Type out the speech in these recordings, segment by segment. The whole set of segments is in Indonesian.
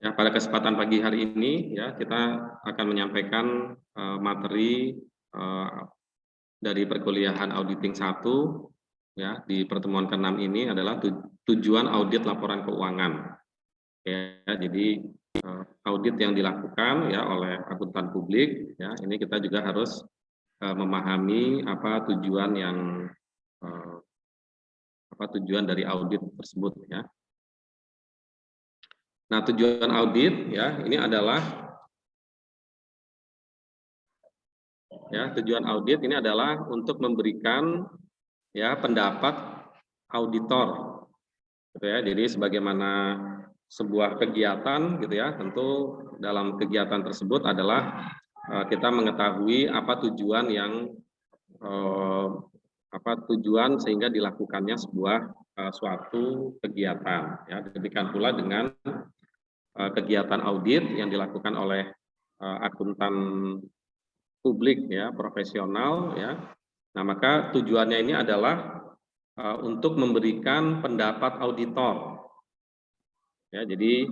Ya, pada kesempatan pagi hari ini ya kita akan menyampaikan materi dari perkuliahan auditing 1 ya di pertemuan ke-6 ini adalah tujuan audit laporan keuangan. Ya, jadi audit yang dilakukan ya oleh akuntan publik ya ini kita juga harus memahami apa tujuan yang tujuan dari audit tersebut ya. Nah, tujuan audit ya ini adalah tujuan audit ini adalah untuk memberikan ya pendapat auditor gitu ya. Jadi sebagaimana sebuah kegiatan gitu ya, tentu dalam kegiatan tersebut adalah kita mengetahui apa tujuan yang tujuan sehingga dilakukannya sebuah suatu kegiatan ya. Demikian pula dengan kegiatan audit yang dilakukan oleh akuntan publik ya, profesional ya. Nah, maka tujuannya ini adalah untuk memberikan pendapat auditor. Ya, jadi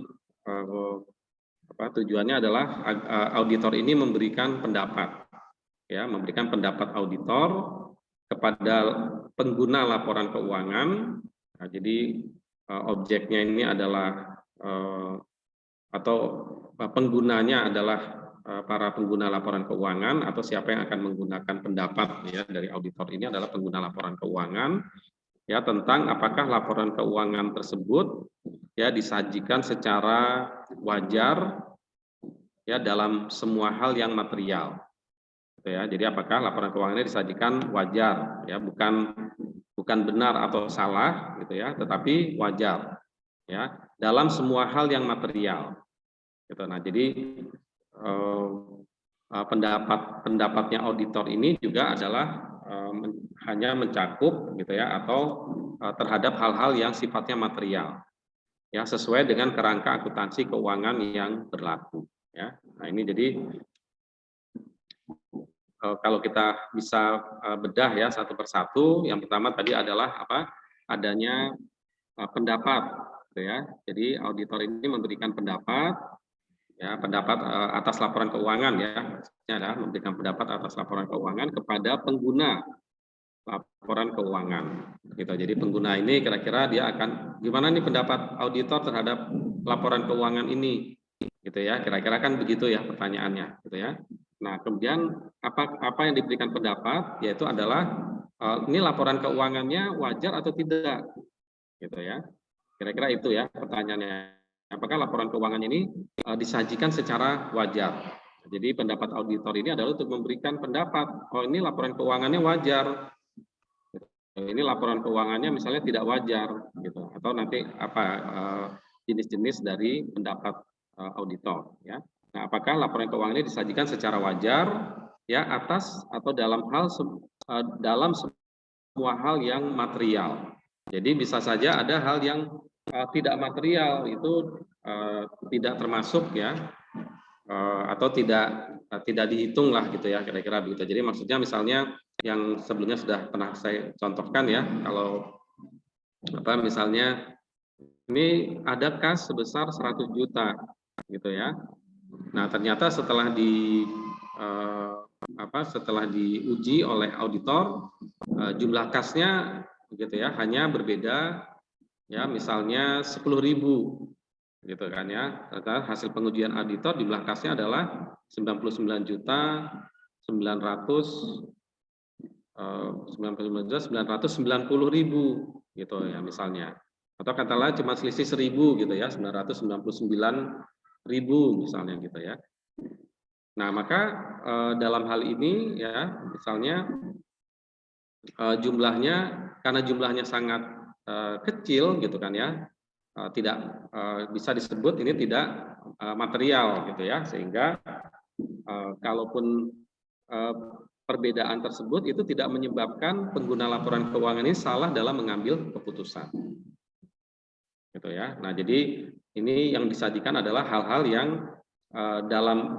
tujuannya adalah auditor ini memberikan pendapat ya, memberikan pendapat auditor kepada pengguna laporan keuangan. Nah, jadi objeknya ini adalah atau penggunanya adalah para pengguna laporan keuangan atau siapa yang akan menggunakan pendapat ya dari auditor ini adalah pengguna laporan keuangan ya tentang apakah laporan keuangan tersebut ya disajikan secara wajar ya dalam semua hal yang material gitu ya. Jadi apakah laporan keuangannya disajikan wajar ya, bukan benar atau salah gitu ya, tetapi wajar ya dalam semua hal yang material gitu. Nah, jadi pendapatnya auditor ini juga adalah hanya mencakup gitu ya atau terhadap hal-hal yang sifatnya material ya sesuai dengan kerangka akuntansi keuangan yang berlaku ya. Nah, ini jadi kalau kita bisa bedah ya satu persatu, yang pertama tadi adalah adanya pendapat gitu ya. Jadi auditor ini memberikan pendapat ya, pendapat atas laporan keuangan ya, maksudnya adalah memberikan pendapat atas laporan keuangan kepada pengguna laporan keuangan gitu. Jadi pengguna ini kira-kira dia akan gimana nih pendapat auditor terhadap laporan keuangan ini gitu ya, kira-kira kan begitu ya pertanyaannya gitu ya. Nah, kemudian apa yang diberikan pendapat yaitu adalah ini laporan keuangannya wajar atau tidak gitu ya. Kira-kira itu ya pertanyaannya. Apakah laporan keuangan ini disajikan secara wajar? Jadi pendapat auditor ini adalah untuk memberikan pendapat, oh ini laporan keuangannya wajar, ini laporan keuangannya misalnya tidak wajar, gitu. Atau nanti jenis-jenis dari pendapat auditor, ya. Nah, apakah laporan keuangan ini disajikan secara wajar, ya atas atau dalam semua hal yang material. Jadi bisa saja ada hal yang tidak material itu tidak termasuk ya atau tidak dihitung lah gitu ya kira-kira begitu. Jadi maksudnya misalnya yang sebelumnya sudah pernah saya contohkan ya, kalau misalnya ini ada kas sebesar 100 juta gitu ya. Nah, ternyata setelah diuji oleh auditor jumlah kasnya gitu ya hanya berbeda ya misalnya 10.000 gitu kan ya. Ternyata hasil pengujian auditor jumlah kasnya adalah 99.990.000 gitu ya misalnya. Atau kata lain cuma selisih 1.000 gitu ya, 999.000 misalnya gitu ya. Nah, maka dalam hal ini ya misalnya karena jumlahnya sangat kecil gitu kan ya, tidak bisa disebut ini tidak material gitu ya, sehingga kalaupun perbedaan tersebut itu tidak menyebabkan pengguna laporan keuangan ini salah dalam mengambil keputusan gitu ya. Nah, jadi ini yang disajikan adalah hal-hal yang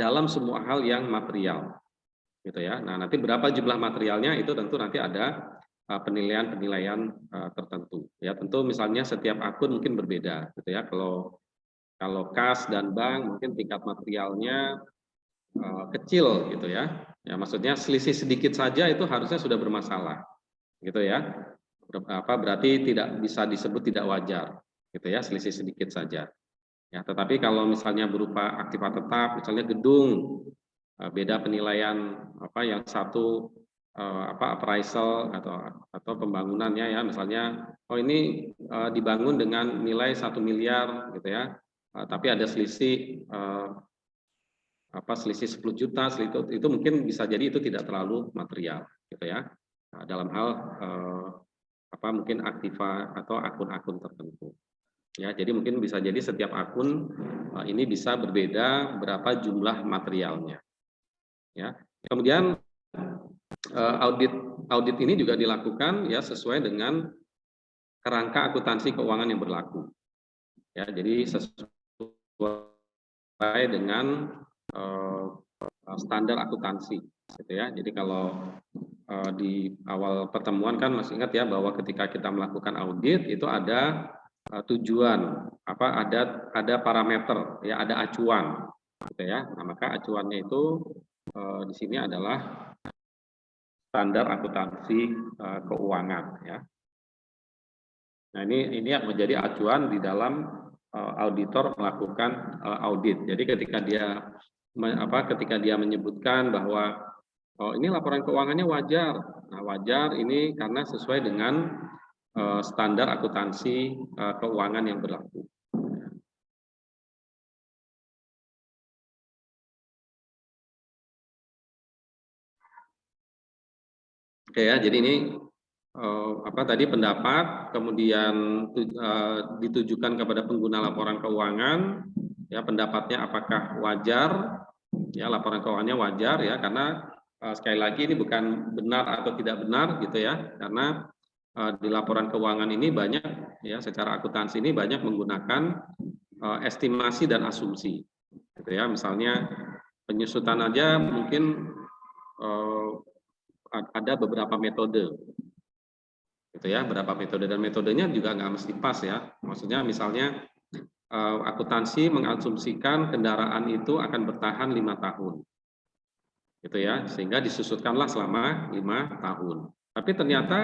dalam semua hal yang material gitu ya. Nah, nanti berapa jumlah materialnya itu tentu nanti ada penilaian tertentu ya. Tentu misalnya setiap akun mungkin berbeda gitu ya. Kalau Kalau kas dan bank mungkin tingkat materialnya kecil gitu ya. Ya maksudnya selisih sedikit saja itu harusnya sudah bermasalah, gitu ya. Berarti tidak bisa disebut tidak wajar, gitu ya, selisih sedikit saja. Ya, tetapi kalau misalnya berupa aktiva tetap, misalnya gedung, beda penilaian yang satu appraisal atau pembangunannya ya, misalnya ini dibangun dengan nilai 1 miliar gitu ya, tapi ada selisih selisih 10 juta, itu mungkin bisa jadi itu tidak terlalu material gitu ya. Nah, dalam hal mungkin aktiva atau akun-akun tertentu. Ya, jadi mungkin bisa jadi setiap akun ini bisa berbeda berapa jumlah materialnya. Ya. Kemudian audit ini juga dilakukan ya sesuai dengan kerangka akuntansi keuangan yang berlaku. Ya, jadi sesuai dengan standar akuntansi, gitu ya. Jadi kalau di awal pertemuan kan masih ingat ya bahwa ketika kita melakukan audit itu ada tujuan, ada parameter, ya ada acuan, gitu ya. Nah, maka acuannya itu di sini adalah standar akuntansi keuangan, ya. Nah ini yang menjadi acuan di dalam auditor melakukan audit. Jadi ketika dia menyebutkan bahwa ini laporan keuangannya wajar. Nah, wajar ini karena sesuai dengan standar akuntansi keuangan yang berlaku. Oke ya, jadi ini tadi pendapat, kemudian ditujukan kepada pengguna laporan keuangan, ya pendapatnya apakah wajar, ya laporan keuangannya wajar ya, karena sekali lagi ini bukan benar atau tidak benar gitu ya, karena di laporan keuangan ini banyak ya secara akuntansi ini banyak menggunakan estimasi dan asumsi, gitu ya. Misalnya penyusutan aja mungkin ada beberapa metode, gitu ya, berapa metode, dan metodenya juga nggak mesti pas ya. Maksudnya misalnya akuntansi mengasumsikan kendaraan itu akan bertahan 5 tahun, gitu ya, sehingga disusutkanlah selama 5 tahun. Tapi ternyata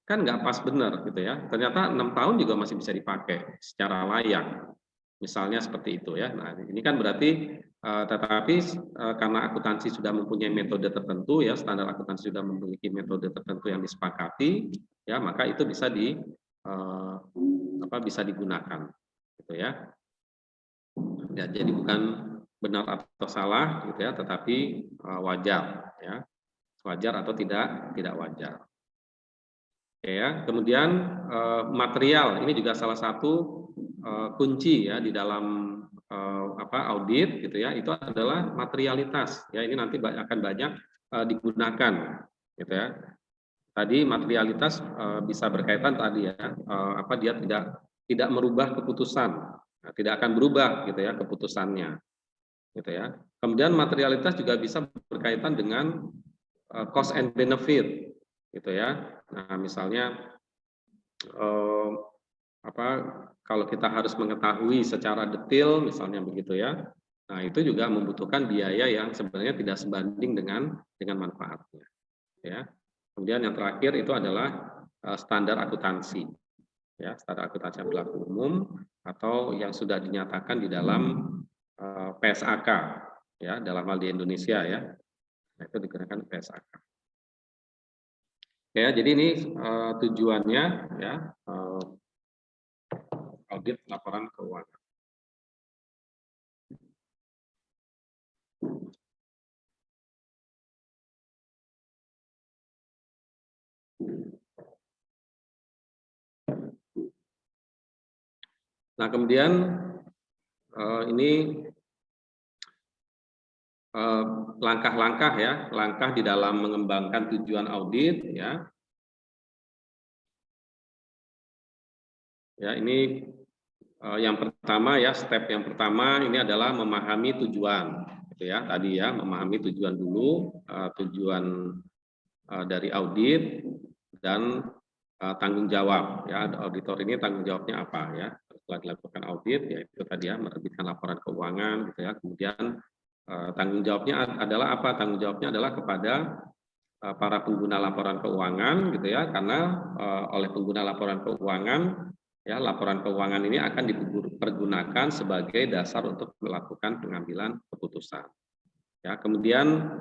kan nggak pas benar, gitu ya. Ternyata 6 tahun juga masih bisa dipakai secara layak, misalnya seperti itu ya. Nah ini kan berarti tetapi karena akuntansi sudah mempunyai metode tertentu ya, standar akuntansi sudah memiliki metode tertentu yang disepakati ya, maka itu bisa bisa digunakan, gitu ya. Ya, jadi bukan benar atau salah gitu ya, tetapi wajar ya, wajar atau tidak wajar. Oke ya. Kemudian material ini juga salah satu kunci ya di dalam audit gitu ya, itu adalah materialitas ya. Ini nanti akan banyak digunakan gitu ya. Tadi materialitas bisa berkaitan tadi ya, dia tidak merubah keputusan, nah, tidak akan berubah gitu ya keputusannya, gitu ya. Kemudian materialitas juga bisa berkaitan dengan cost and benefit, gitu ya. Nah misalnya kalau kita harus mengetahui secara detail, misalnya begitu ya. Nah itu juga membutuhkan biaya yang sebenarnya tidak sebanding dengan manfaatnya, ya. Kemudian yang terakhir itu adalah standar akuntansi, ya, standar akuntansi yang berlaku umum atau yang sudah dinyatakan di dalam PSAK, ya, dalam hal di Indonesia ya, nah, itu digunakan PSAK. Ya, jadi ini tujuannya ya audit laporan keuangan. Nah, kemudian ini langkah-langkah ya, langkah di dalam mengembangkan tujuan audit ya. Ya, ini yang pertama ya, step yang pertama ini adalah memahami tujuan, gitu ya. Tadi ya, memahami tujuan dulu, tujuan dari audit dan tanggung jawab ya. Auditor ini tanggung jawabnya apa ya? setelah dilakukan audit, yaitu tadi ya menerbitkan laporan keuangan gitu ya. Kemudian tanggung jawabnya adalah apa? Tanggung jawabnya adalah kepada para pengguna laporan keuangan gitu ya, karena oleh pengguna laporan keuangan ya, laporan keuangan ini akan dipergunakan sebagai dasar untuk melakukan pengambilan keputusan. Ya, kemudian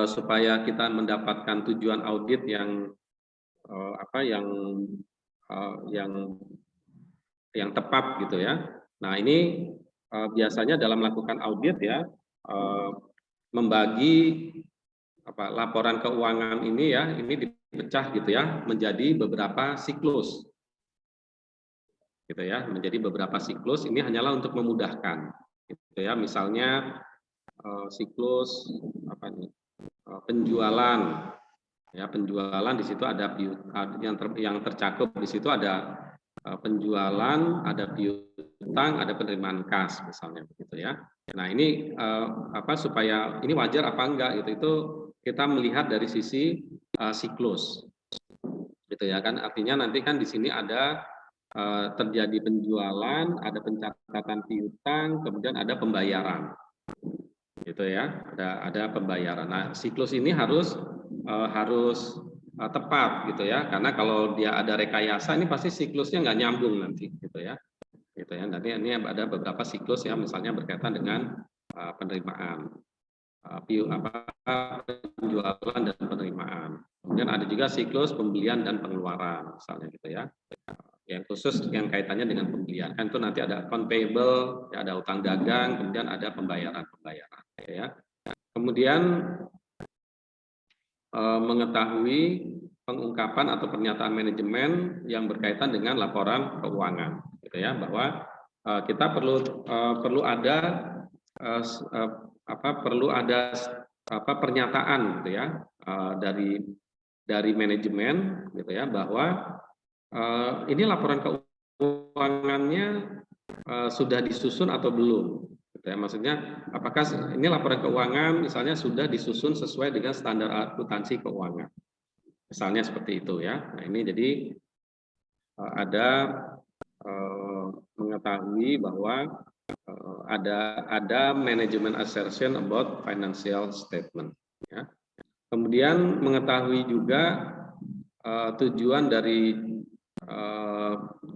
supaya kita mendapatkan tujuan audit yang yang tepat gitu ya. Nah, ini biasanya dalam melakukan audit ya, membagi laporan keuangan ini ya, ini dipecah gitu ya menjadi beberapa siklus. Gitu ya, menjadi beberapa siklus, ini hanyalah untuk memudahkan gitu ya. Misalnya siklus penjualan ya, penjualan di situ ada yang tercakup di situ ada penjualan, ada piutang, ada penerimaan kas misalnya begitu ya. Nah, ini supaya ini wajar apa enggak gitu, itu kita melihat dari sisi siklus gitu ya kan. Artinya nanti kan di sini ada terjadi penjualan, ada pencatatan piutang, kemudian ada pembayaran gitu ya, ada pembayaran. Nah, siklus ini harus tepat gitu ya, karena kalau dia ada rekayasa ini pasti siklusnya nggak nyambung nanti gitu ya. Nanti ini ada beberapa siklus ya, misalnya berkaitan dengan penerimaan, penjualan dan penerimaan. Kemudian ada juga siklus pembelian dan pengeluaran misalnya gitu ya. Yang khusus yang kaitannya dengan pembelian kan itu nanti ada account payable, ya, ada utang dagang, kemudian ada pembayaran ya. Kemudian mengetahui pengungkapan atau pernyataan manajemen yang berkaitan dengan laporan keuangan gitu ya, bahwa kita perlu ada pernyataan gitu ya dari manajemen gitu ya, bahwa ini laporan keuangannya sudah disusun atau belum gitu ya. Maksudnya apakah ini laporan keuangan misalnya sudah disusun sesuai dengan standar akuntansi keuangan misalnya seperti itu ya. Nah, ini jadi ada mengetahui bahwa ada manajemen assertion about financial statement ya. Kemudian mengetahui juga tujuan dari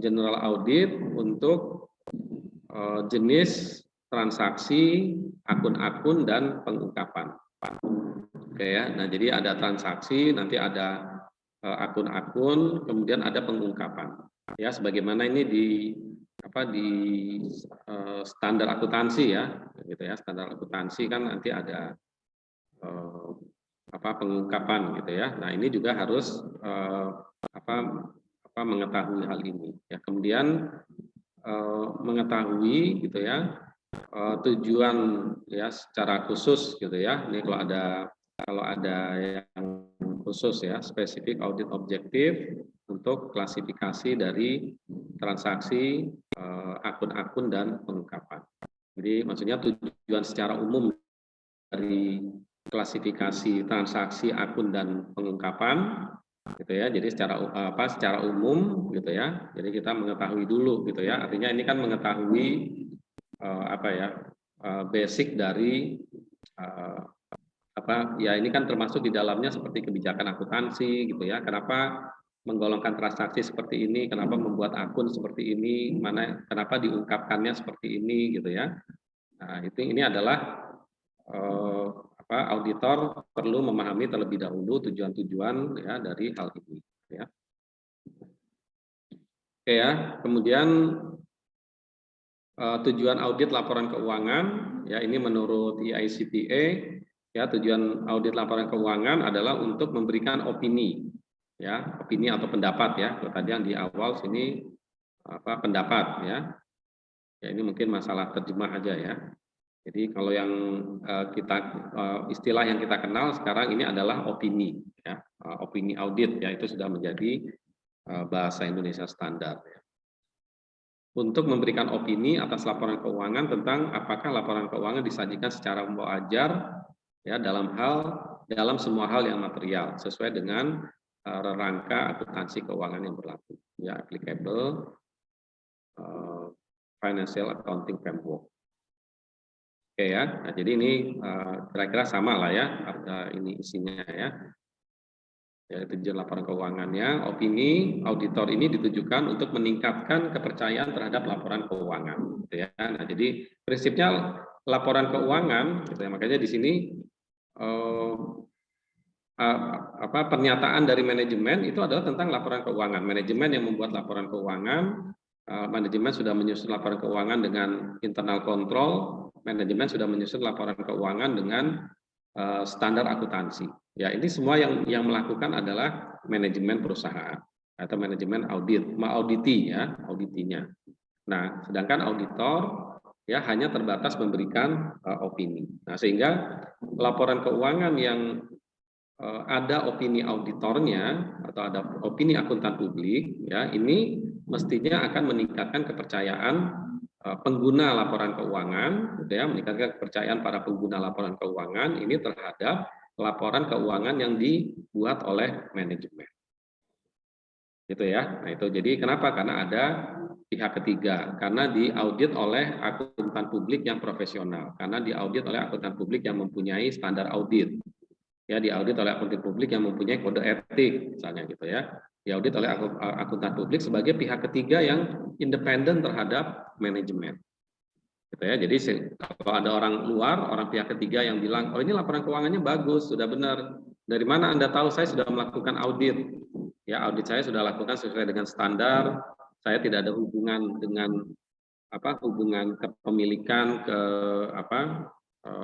general audit untuk jenis transaksi, akun-akun dan pengungkapan. Oke ya. Nah, jadi ada transaksi, nanti ada akun-akun, kemudian ada pengungkapan. Ya, sebagaimana ini di standar akuntansi ya, gitu ya. Standar akuntansi kan nanti ada pengungkapan gitu ya. Nah, ini juga harus mengetahui hal ini ya. Kemudian mengetahui gitu ya tujuan ya secara khusus gitu ya. Ini kalau ada yang khusus ya, spesifik audit objektif untuk klasifikasi dari transaksi, akun-akun dan pengungkapan. Jadi maksudnya tujuan secara umum dari klasifikasi transaksi, akun dan pengungkapan gitu ya. Jadi secara umum gitu ya. Jadi kita mengetahui dulu gitu ya. Artinya ini kan mengetahui basic dari ya ini kan termasuk di dalamnya seperti kebijakan akuntansi gitu ya. Kenapa menggolongkan transaksi seperti ini, kenapa membuat akun seperti ini, kenapa diungkapkannya seperti ini gitu ya. Nah, ini adalah auditor perlu memahami terlebih dahulu tujuan-tujuan ya dari hal ini ya. Oke ya, kemudian tujuan audit laporan keuangan ya, ini menurut EICPA ya, tujuan audit laporan keuangan adalah untuk memberikan opini ya, opini atau pendapat ya. Tadi yang di awal sini pendapat ya. Ya, ini mungkin masalah terjemah aja ya. Jadi kalau yang istilah yang kita kenal sekarang ini adalah opini ya, opini audit ya, itu sudah menjadi bahasa Indonesia standar ya. Untuk memberikan opini atas laporan keuangan tentang apakah laporan keuangan disajikan secara wajar ya dalam semua hal yang material sesuai dengan rangka akuntansi keuangan yang berlaku ya, applicable Financial Accounting Framework. Oke ya, nah, jadi ini kira-kira sama lah ya, ini isinya ya. Ya, tujuan laporan keuangannya, opini auditor ini ditujukan untuk meningkatkan kepercayaan terhadap laporan keuangan, gitu ya. Nah, jadi prinsipnya laporan keuangan, gitu ya. Makanya di sini pernyataan dari manajemen itu adalah tentang laporan keuangan. Manajemen yang membuat laporan keuangan, manajemen sudah menyusun laporan keuangan dengan internal control, manajemen sudah menyusun laporan keuangan dengan standar akuntansi. Ya, ini semua yang melakukan adalah manajemen perusahaan atau manajemen audit, mengauditi ya, auditinya. Nah, sedangkan auditor ya hanya terbatas memberikan opini. Nah, sehingga laporan keuangan yang ada opini auditornya atau ada opini akuntan publik ya, ini mestinya akan meningkatkan kepercayaan pengguna laporan keuangan, gitu ya, meningkatkan kepercayaan para pengguna laporan keuangan ini terhadap laporan keuangan yang dibuat oleh manajemen, gitu ya. Nah itu jadi kenapa? Karena ada pihak ketiga, karena diaudit oleh akuntan publik yang profesional, karena diaudit oleh akuntan publik yang mempunyai standar audit, ya, diaudit oleh akuntan publik yang mempunyai kode etik, misalnya gitu ya. Diaudit oleh akuntan publik sebagai pihak ketiga yang independen terhadap manajemen, gitu ya. Jadi kalau ada orang luar, orang pihak ketiga yang bilang, oh ini laporan keuangannya bagus, sudah benar. Dari mana Anda tahu? Saya sudah melakukan audit. Ya, audit saya sudah lakukan sesuai dengan standar. Saya tidak ada hubungan dengan hubungan kepemilikan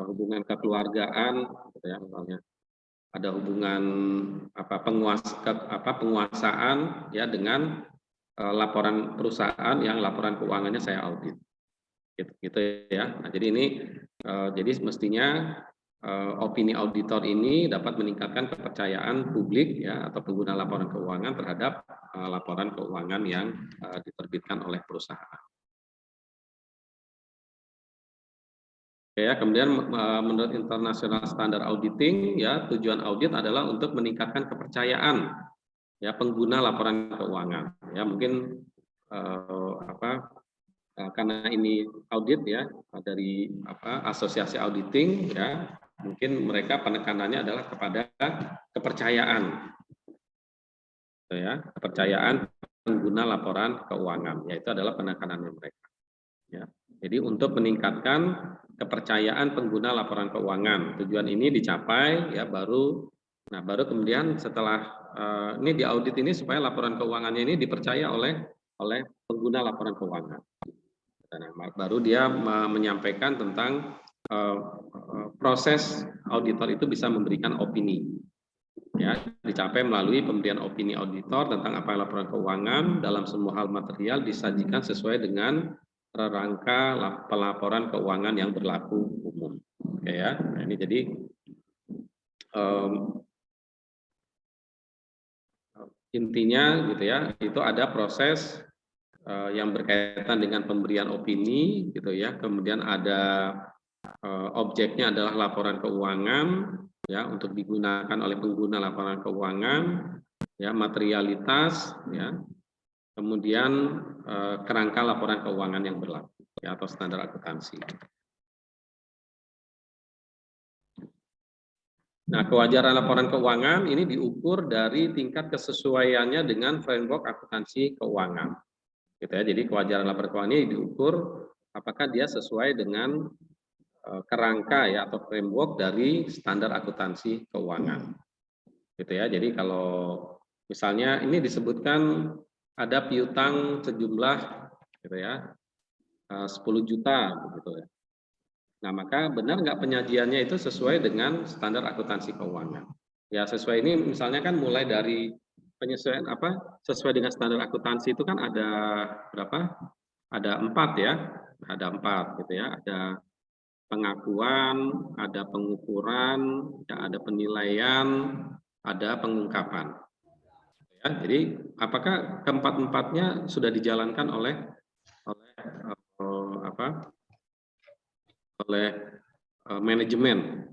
hubungan kekeluargaan, gitu ya, misalnya. Ada hubungan penguasaan ya dengan laporan perusahaan yang laporan keuangannya saya audit, gitu ya. Nah, jadi ini jadi mestinya opini auditor ini dapat meningkatkan kepercayaan publik ya atau pengguna laporan keuangan terhadap laporan keuangan yang diterbitkan oleh perusahaan. Ya, kemudian menurut International Standard Auditing ya, tujuan audit adalah untuk meningkatkan kepercayaan ya pengguna laporan keuangan. Ya, mungkin karena ini audit ya dari asosiasi auditing ya, mungkin mereka penekanannya adalah kepada kepercayaan. Ya, kepercayaan pengguna laporan keuangan, yaitu adalah penekanannya mereka. Ya. Jadi untuk meningkatkan kepercayaan pengguna laporan keuangan, tujuan ini dicapai ya baru kemudian setelah ini diaudit ini supaya laporan keuangannya ini dipercaya oleh pengguna laporan keuangan. Nah, baru dia menyampaikan tentang proses auditor itu bisa memberikan opini. Ya, dicapai melalui pemberian opini auditor tentang apa laporan keuangan dalam semua hal material disajikan sesuai dengan rangka pelaporan keuangan yang berlaku umum. Oke ya, nah, ini jadi intinya gitu ya, itu ada proses yang berkaitan dengan pemberian opini gitu ya, kemudian ada objeknya adalah laporan keuangan ya untuk digunakan oleh pengguna laporan keuangan ya, materialitas ya, kemudian kerangka laporan keuangan yang berlaku ya, atau standar akuntansi. Nah, kewajaran laporan keuangan ini diukur dari tingkat kesesuaiannya dengan framework akuntansi keuangan. Gitu ya. Jadi kewajaran laporan keuangan ini diukur apakah dia sesuai dengan kerangka ya atau framework dari standar akuntansi keuangan. Gitu ya. Jadi kalau misalnya ini disebutkan ada piutang sejumlah gitu ya 10 juta begitu ya. Nah, maka benar nggak penyajiannya itu sesuai dengan standar akuntansi keuangan? Ya, sesuai ini misalnya kan mulai dari penyesuaian sesuai dengan standar akuntansi itu kan ada berapa? Ada 4 ya, ada 4 gitu ya. Ada pengakuan, ada pengukuran, ya, ada penilaian, ada pengungkapan. Ya, jadi apakah keempat-empatnya sudah dijalankan oleh manajemen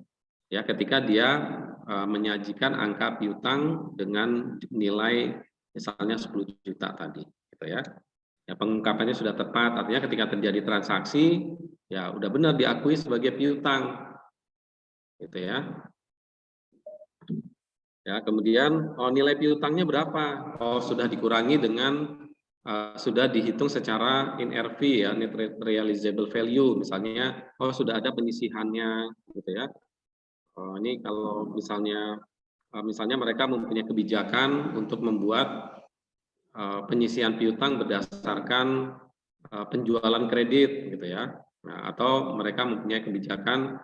ya ketika dia menyajikan angka piutang dengan nilai misalnya 10 juta tadi gitu ya. Ya, pengungkapannya sudah tepat, artinya ketika terjadi transaksi, ya udah benar diakui sebagai piutang, gitu ya. Ya, kemudian nilai piutangnya berapa? Sudah dikurangi dengan sudah dihitung secara NRV ya, net realizable value, misalnya sudah ada penyisihannya, gitu ya. Ini kalau misalnya mereka mempunyai kebijakan untuk membuat penyisihan piutang berdasarkan penjualan kredit, gitu ya. Nah, atau mereka mempunyai kebijakan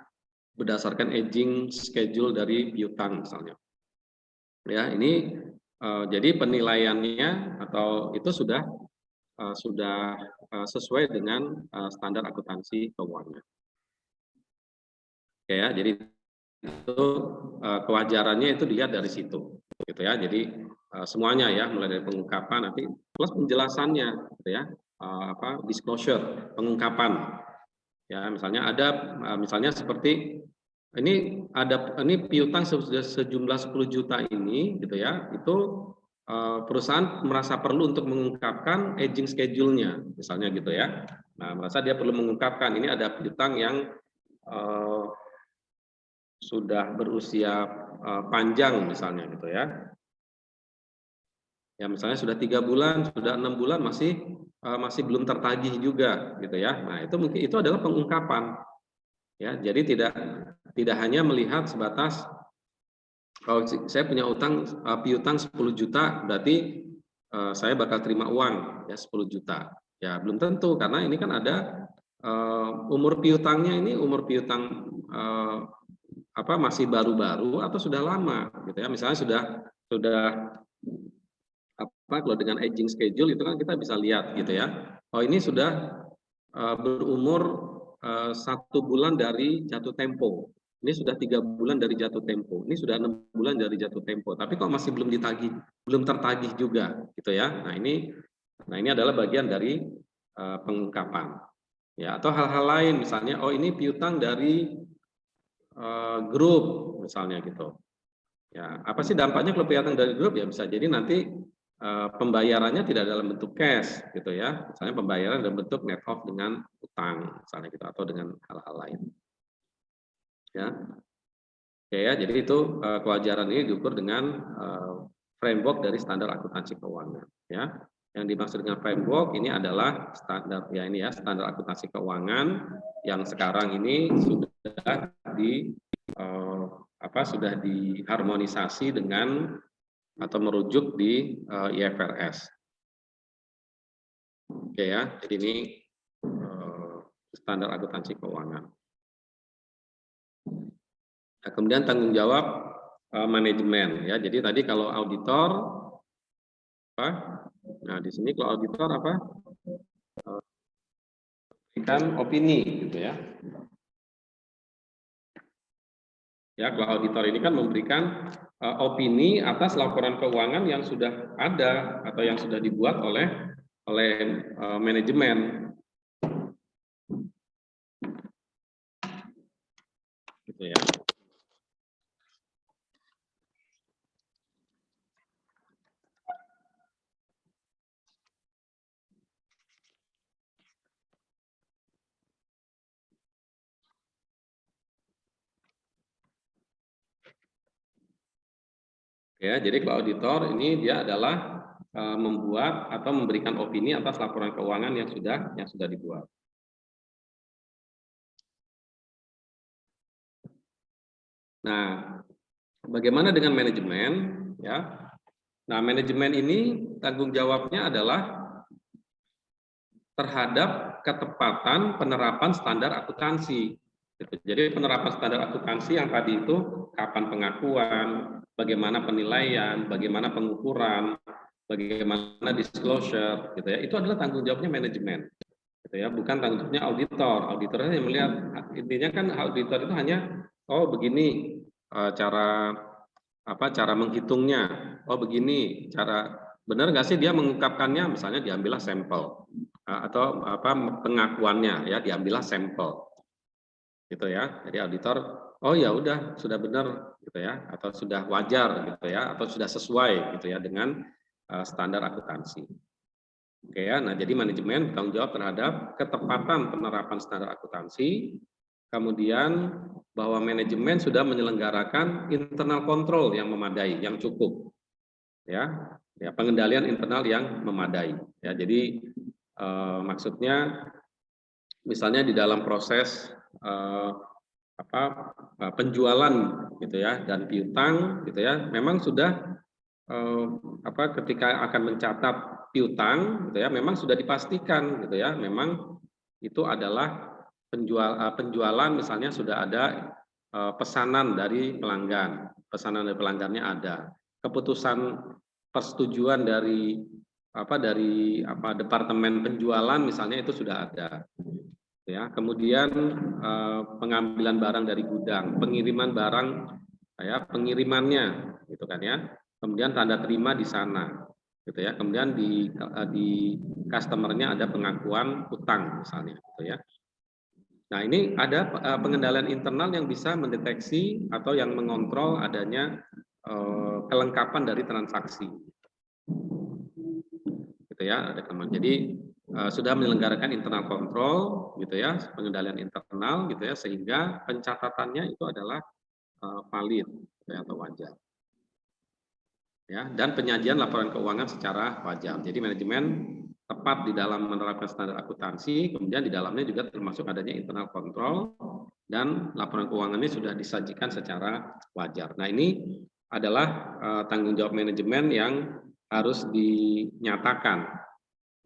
berdasarkan aging schedule dari piutang misalnya. Ya, ini jadi penilaiannya atau itu sudah sesuai dengan standar akuntansi keuangan. Oke ya, jadi itu kewajarannya itu dilihat dari situ, gitu ya. Jadi semuanya ya, mulai dari pengungkapan nanti plus penjelasannya, gitu ya. Disclosure, pengungkapan. Ya, misalnya misalnya seperti ini piutang sejumlah 10 juta ini, gitu ya. Itu perusahaan merasa perlu untuk mengungkapkan aging schedule-nya, misalnya gitu ya. Nah, merasa dia perlu mengungkapkan ini ada piutang yang sudah berusia panjang misalnya gitu ya. Ya misalnya sudah 3 bulan, sudah 6 bulan masih belum tertagih juga gitu ya. Nah, itu mungkin itu adalah pengungkapan. Ya, jadi tidak hanya melihat sebatas kalau saya punya piutang 10 juta berarti saya bakal terima uang ya 10 juta. Ya, belum tentu karena ini kan ada umur piutangnya ini umur piutang masih baru-baru atau sudah lama gitu ya. Misalnya sudah kalau dengan aging schedule itu kan kita bisa lihat gitu ya. Ini sudah berumur 1 bulan dari jatuh tempo. Ini sudah 3 bulan dari jatuh tempo. Ini sudah 6 bulan dari jatuh tempo. Tapi kok masih belum tertagih juga gitu ya. Nah ini adalah bagian dari pengungkapan. Ya, atau hal-hal lain misalnya ini piutang dari grup misalnya gitu. Ya, apa sih dampaknya kalau piutang dari grup? Ya bisa jadi nanti pembayarannya tidak dalam bentuk cash gitu ya. Misalnya pembayaran dalam bentuk net off dengan utang misalnya gitu atau dengan hal-hal lain. Ya. Oke ya, jadi itu kewajaran ini diukur dengan framework dari standar akuntansi keuangan ya. Yang dimaksud dengan framework ini adalah standar standar akuntansi keuangan yang sekarang ini sudah diharmonisasi dengan atau merujuk di IFRS. Oke ya, jadi ini standar akuntansi keuangan. Nah, kemudian tanggung jawab manajemen ya. Jadi tadi kalau auditor Nah, di sini kalau auditor berikan opini gitu ya. Ya, kalau auditor ini kan memberikan opini atas laporan keuangan yang sudah ada atau yang sudah dibuat oleh manajemen. Gitu ya. Ya, jadi kalau auditor ini dia adalah membuat atau memberikan opini atas laporan keuangan yang sudah dibuat. Nah, bagaimana dengan manajemen? Ya, nah manajemen ini tanggung jawabnya adalah terhadap ketepatan penerapan standar akuntansi. Jadi penerapan standar akuntansi yang tadi itu kapan pengakuan, bagaimana penilaian, bagaimana pengukuran, bagaimana disclosure, gitu ya. Itu adalah tanggung jawabnya manajemen, gitu ya. Bukan tanggung jawabnya auditor. Auditor hanya melihat, intinya kan auditor itu hanya begini cara menghitungnya. Begini cara benar nggak sih dia mengungkapkannya? Misalnya diambillah sampel atau pengakuannya ya diambillah sampel gitu ya. Jadi auditor ya udah sudah benar gitu ya atau sudah wajar gitu ya atau sudah sesuai gitu ya dengan standar akuntansi. Oke ya, nah jadi manajemen bertanggung jawab terhadap ketepatan penerapan standar akuntansi, kemudian bahwa manajemen sudah menyelenggarakan internal control yang memadai, yang cukup, ya, ya pengendalian internal yang memadai. Ya, jadi maksudnya misalnya di dalam proses penjualan gitu ya dan piutang gitu ya, memang sudah ketika akan mencatat piutang gitu ya, memang sudah dipastikan gitu ya, memang itu adalah penjualan misalnya sudah ada pesanan dari pelanggan, pesanan dari pelanggannya ada, keputusan persetujuan dari departemen penjualan misalnya itu sudah ada, ya. Kemudian pengambilan barang dari gudang, pengiriman barang, ya pengirimannya, gitu kan ya. Kemudian tanda terima di sana, gitu ya. Kemudian di customernya ada pengakuan utang misalnya, gitu ya. Nah, ini ada pengendalian internal yang bisa mendeteksi atau yang mengontrol adanya kelengkapan dari transaksi. Gitu ya, ada kelemahan. Jadi sudah menyelenggarakan internal control gitu ya, pengendalian internal gitu ya, sehingga pencatatannya itu adalah valid ya, atau wajar. Ya, dan penyajian laporan keuangan secara wajar. Jadi manajemen tepat di dalam menerapkan standar akuntansi, kemudian di dalamnya juga termasuk adanya internal control dan laporan keuangannya sudah disajikan secara wajar. Nah, ini adalah tanggung jawab manajemen yang harus dinyatakan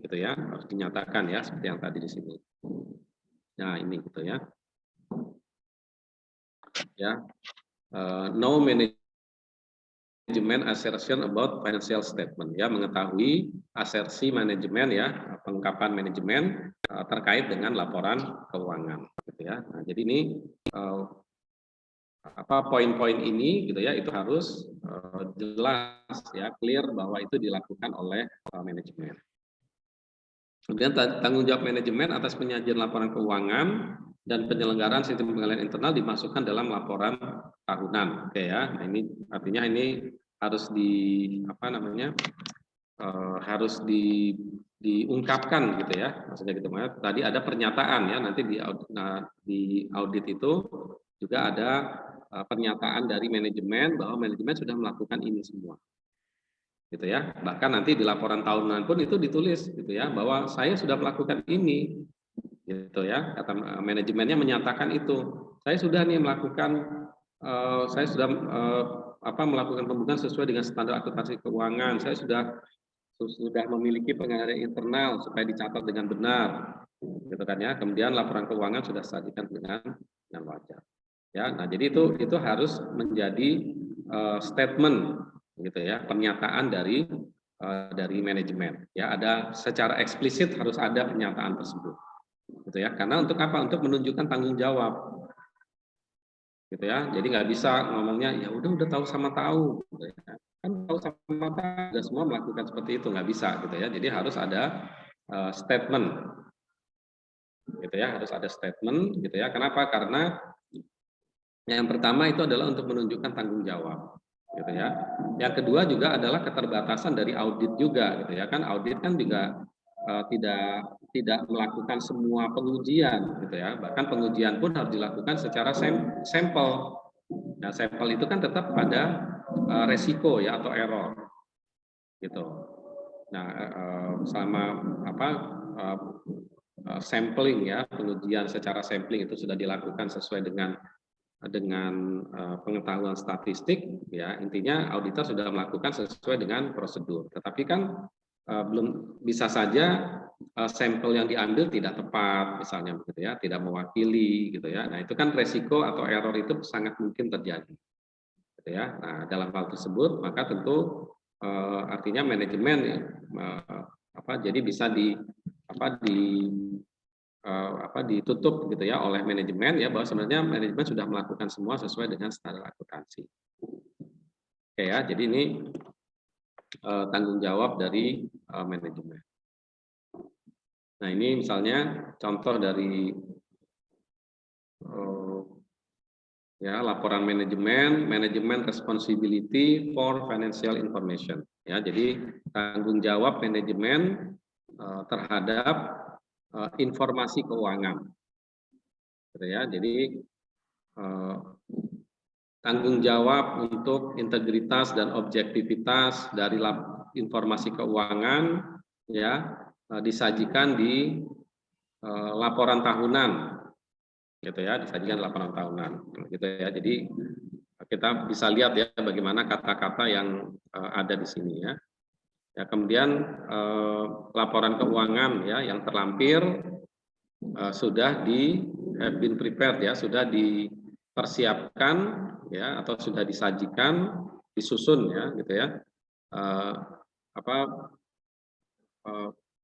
gitu ya, harus dinyatakan ya seperti yang tadi di sini. Nah, ini gitu ya. Ya, no management assertion about financial statement, ya, mengetahui asersi manajemen ya, pengungkapan manajemen terkait dengan laporan keuangan gitu ya. Nah, jadi ini poin-poin ini gitu ya, itu harus jelas ya, clear bahwa itu dilakukan oleh manajemen. Kemudian tanggung jawab manajemen atas penyajian laporan keuangan dan penyelenggaraan sistem pengendalian internal dimasukkan dalam laporan tahunan. Oke ya. Nah, ini artinya ini harus harus diungkapkan gitu ya. Maksudnya gitu. Tadi ada pernyataan ya, nanti di audit itu juga ada pernyataan dari manajemen bahwa manajemen sudah melakukan ini semua. Gitu ya, bahkan nanti di laporan tahunan pun itu ditulis gitu ya, bahwa saya sudah melakukan ini gitu ya, kata manajemennya menyatakan itu, saya sudah nih melakukan saya sudah melakukan pembukuan sesuai dengan standar akuntansi keuangan, saya sudah memiliki pengendalian internal supaya dicatat dengan benar gitu kan ya, kemudian laporan keuangan sudah disajikan dengan wajar ya. Nah, jadi itu harus menjadi statement gitu ya, pernyataan dari manajemen ya, ada secara eksplisit harus ada pernyataan tersebut gitu ya, karena untuk apa, untuk menunjukkan tanggung jawab gitu ya. Jadi nggak bisa ngomongnya ya udah tahu sama tahu gitu ya. Kan tahu sama tahu semua melakukan seperti itu, nggak bisa gitu ya. Jadi harus ada statement gitu ya, harus ada statement gitu ya. Kenapa? Karena yang pertama itu adalah untuk menunjukkan tanggung jawab gitu ya. Yang kedua juga adalah keterbatasan dari audit juga gitu ya, kan audit kan juga tidak melakukan semua pengujian gitu ya, bahkan pengujian pun harus dilakukan secara sampel. Nah, sampel itu kan tetap ada resiko ya atau error gitu. Nah, selama sampling ya, pengujian secara sampling itu sudah dilakukan sesuai dengan pengetahuan statistik ya, intinya auditor sudah melakukan sesuai dengan prosedur. Tetapi kan belum, bisa saja sampel yang diambil tidak tepat misalnya begitu ya, tidak mewakili gitu ya. Nah, itu kan resiko atau error itu sangat mungkin terjadi gitu ya. Nah, dalam hal tersebut maka tentu artinya manajemen ya, jadi bisa ditutup gitu ya oleh manajemen ya, bahwa sebenarnya manajemen sudah melakukan semua sesuai dengan standar akuntansi. Oke ya, jadi ini tanggung jawab dari manajemen. Nah, ini misalnya contoh dari ya, laporan manajemen responsibility for financial information ya. Jadi tanggung jawab manajemen terhadap informasi keuangan, gitu ya. Jadi tanggung jawab untuk integritas dan objektivitas dari informasi keuangan ya disajikan di laporan tahunan, gitu ya, disajikan laporan tahunan, gitu ya. Jadi kita bisa lihat ya bagaimana kata-kata yang ada di sini ya. Ya, kemudian laporan keuangan ya yang terlampir sudah have been prepared ya, sudah dipersiapkan ya atau sudah disajikan, disusun ya gitu ya.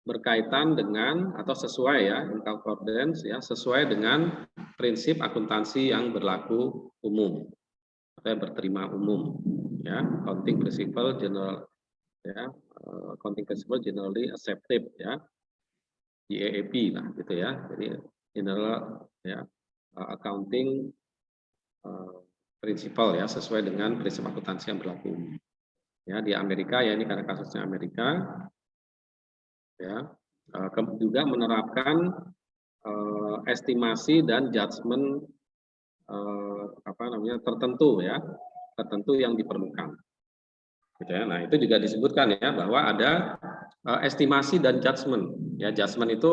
Berkaitan dengan atau sesuai ya in accordance ya, sesuai dengan prinsip akuntansi yang berlaku umum atau yang berterima umum ya, accounting principle general ya, accounting principle generally accepted ya, GAAP lah gitu ya. Jadi general ya accounting principle ya, sesuai dengan prinsip akuntansi yang berlaku umum ya. Di Amerika ya, ini karena kasusnya Amerika ya, juga menerapkan estimasi dan judgement tertentu ya, tertentu yang diperlukan gitu ya. Nah, itu juga disebutkan ya bahwa ada estimasi dan judgement ya. Judgement itu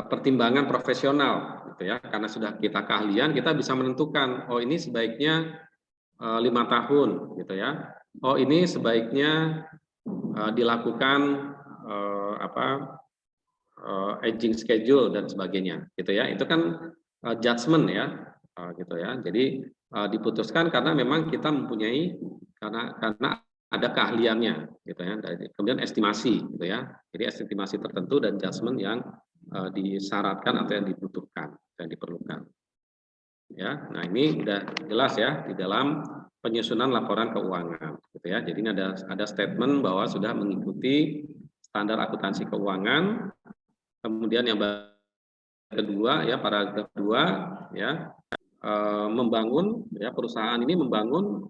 pertimbangan profesional gitu ya, karena sudah kita keahlian kita bisa menentukan, oh ini sebaiknya 5 tahun gitu ya, oh ini sebaiknya dilakukan aging schedule dan sebagainya gitu ya. Itu kan judgement ya gitu ya. Jadi diputuskan karena memang kita mempunyai karena ada keahliannya gitu ya. Kemudian estimasi gitu ya. Jadi estimasi tertentu dan judgement yang disyaratkan atau yang dibutuhkan dan diperlukan. Ya, nah ini sudah jelas ya di dalam penyusunan laporan keuangan gitu ya. Jadi ini ada statement bahwa sudah mengikuti standar akuntansi keuangan. Kemudian yang kedua ya, paragraf kedua ya, membangun ya, perusahaan ini membangun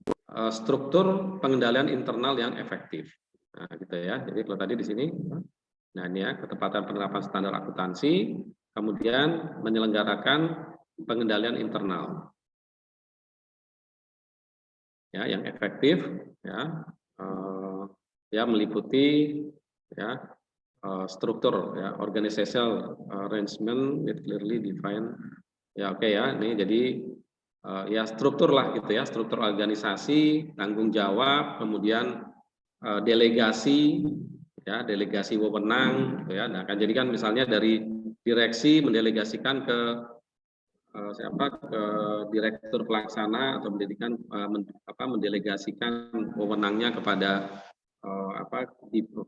struktur pengendalian internal yang efektif. Nah, gitu ya. Jadi kalau tadi di sini, nah ini ya, ketepatan penerapan standar akuntansi, kemudian menyelenggarakan pengendalian internal ya yang efektif ya, ya meliputi ya struktur ya, organizational arrangement with clearly defined ya. Oke ya, ini jadi ya struktur lah gitu ya, struktur organisasi, tanggung jawab, kemudian delegasi ya, delegasi wewenang gitu ya. Nah, kan jadi kan misalnya dari direksi mendelegasikan ke ke direktur pelaksana atau mendelegasikan wewenangnya kepada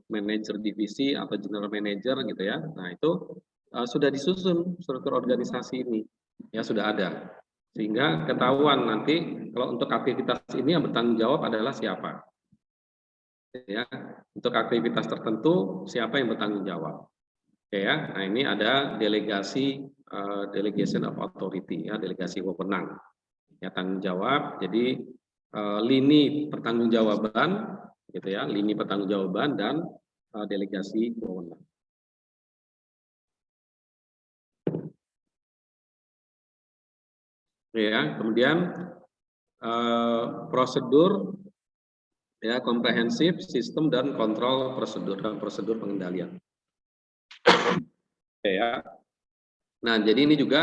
manajer divisi atau general manager gitu ya. Nah, itu sudah disusun struktur organisasi ini ya, sudah ada, sehingga ketahuan nanti kalau untuk aktivitas ini yang bertanggung jawab adalah siapa ya, untuk aktivitas tertentu siapa yang bertanggung jawab. Oke ya. Nah, ini ada delegasi delegation of authority ya, delegasi wewenang ya, tanggung jawab. Jadi lini pertanggungjawaban gitu ya, lini pertanggungjawaban dan delegasi wewenang. Ya, kemudian prosedur ya, komprehensif sistem dan kontrol prosedur dan prosedur pengendalian. Ya. Nah, jadi ini juga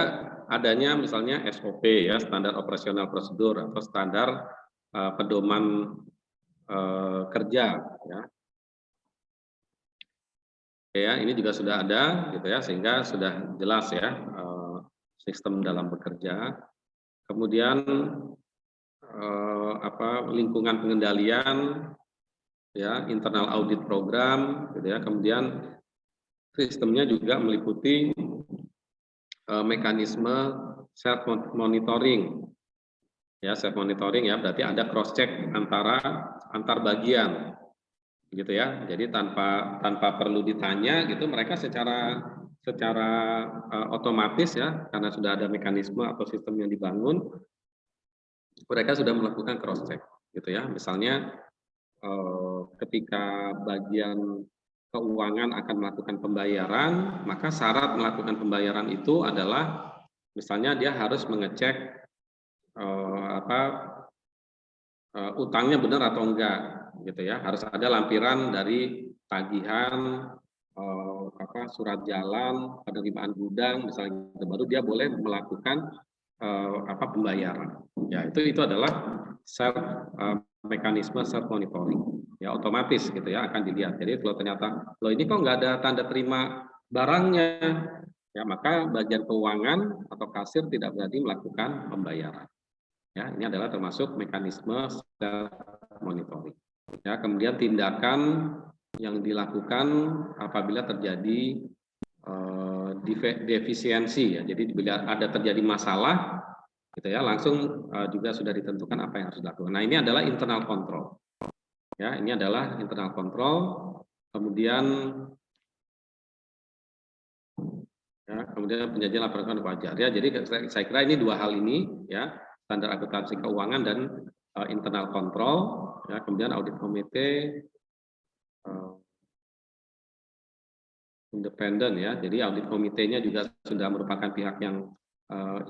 adanya misalnya SOP ya, standar operasional prosedur atau standar pedoman kerja ya. Ya, ini juga sudah ada gitu ya, sehingga sudah jelas ya sistem dalam bekerja. Kemudian lingkungan pengendalian ya, internal audit program gitu ya. Kemudian sistemnya juga meliputi mekanisme self monitoring ya, self monitoring ya, berarti ada cross check antar bagian gitu ya. Jadi tanpa perlu ditanya gitu, mereka secara otomatis ya, karena sudah ada mekanisme atau sistem yang dibangun, mereka sudah melakukan cross check gitu ya. Misalnya ketika bagian keuangan akan melakukan pembayaran, maka syarat melakukan pembayaran itu adalah misalnya dia harus mengecek utangnya benar atau enggak, gitu ya. Harus ada lampiran dari tagihan, surat jalan, penerimaan gudang, misalnya, gitu. Baru dia boleh melakukan pembayaran. Ya, itu adalah self mekanisme self monitoring. Ya, otomatis gitu ya akan dilihat. Jadi kalau ternyata loh ini kok nggak ada tanda terima barangnya, ya maka bagian keuangan atau kasir tidak berani melakukan pembayaran. Ya, ini adalah termasuk mekanisme self monitoring. Ya, kemudian tindakan yang dilakukan apabila terjadi defisiensi, ya. Jadi bila ada terjadi masalah, gitu ya, langsung juga sudah ditentukan apa yang harus dilakukan. Nah, ini adalah internal control. Ya, ini adalah internal control. Kemudian penyajian laporan wajar. Ya, jadi saya kira ini dua hal ini, ya, standar akuntansi keuangan dan internal control. Ya, kemudian audit komite independen, ya. Jadi audit komitenya juga sudah merupakan pihak yang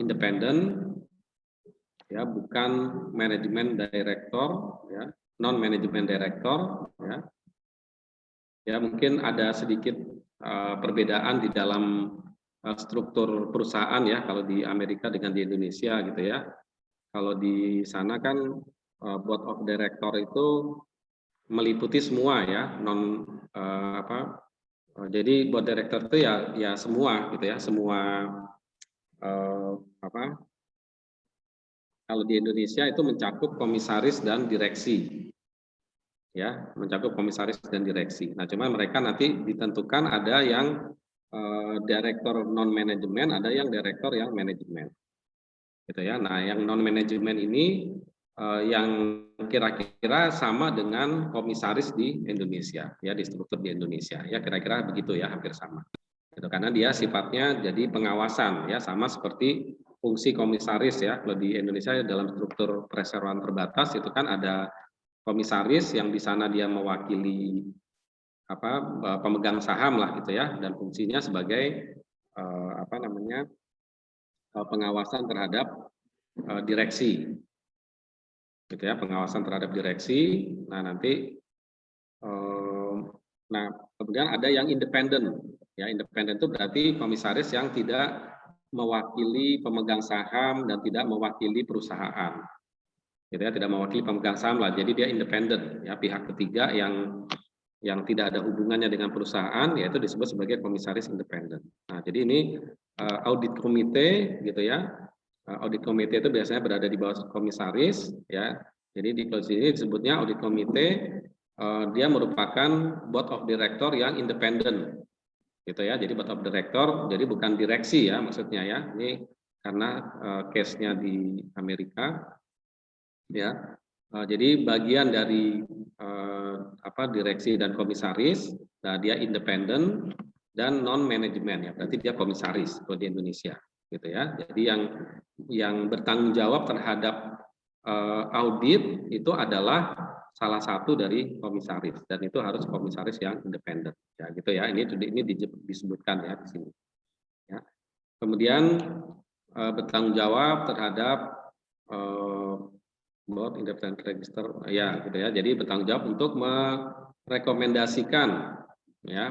independen, ya, bukan manajemen direktor, ya, non manajemen direktor, ya. Ya, mungkin ada sedikit perbedaan di dalam struktur perusahaan, ya, kalau di Amerika dengan di Indonesia, gitu ya. Kalau di sana kan board of director itu meliputi semua, ya, non jadi board director itu ya semua, gitu ya, semua kalau di Indonesia itu mencakup komisaris dan direksi, ya, mencakup komisaris dan direksi. Nah, cuma mereka nanti ditentukan ada yang direktur non manajemen, ada yang direktur yang manajemen, gitu ya. Nah, yang non manajemen ini yang kira-kira sama dengan komisaris di Indonesia, ya, di struktur di Indonesia, ya, kira-kira begitu, ya, hampir sama. Gitu, karena dia sifatnya jadi pengawasan, ya, sama seperti fungsi komisaris, ya. Kalau di Indonesia dalam struktur perseroan terbatas itu kan ada komisaris yang di sana dia mewakili pemegang saham lah, gitu ya, dan fungsinya sebagai pengawasan terhadap direksi, gitu ya, pengawasan terhadap direksi. Nah, nanti kemudian ada yang independen, ya. Independen itu berarti komisaris yang tidak mewakili pemegang saham dan tidak mewakili perusahaan, gitu ya, tidak mewakili pemegang saham lah. Jadi dia independen, ya, pihak ketiga yang tidak ada hubungannya dengan perusahaan, yaitu disebut sebagai komisaris independen. Nah, jadi ini audit komite, gitu ya. Audit komite itu biasanya berada di bawah komisaris, ya. Jadi di sini disebutnya audit komite, dia merupakan board of director yang independen, gitu ya. Jadi board of director, jadi bukan direksi, ya, maksudnya, ya. Ini karena case-nya di Amerika, ya. Jadi bagian dari direksi dan komisaris, nah dia independen dan non manajemen, ya, berarti dia komisaris kalau di Indonesia, gitu ya. Jadi yang bertanggung jawab terhadap audit itu adalah salah satu dari komisaris, dan itu harus komisaris yang independen, ya, gitu ya. Ini disebutkan, ya, di sini, ya. Kemudian bertanggung jawab terhadap board independent register, ya, gitu ya. Jadi bertanggung jawab untuk merekomendasikan, ya,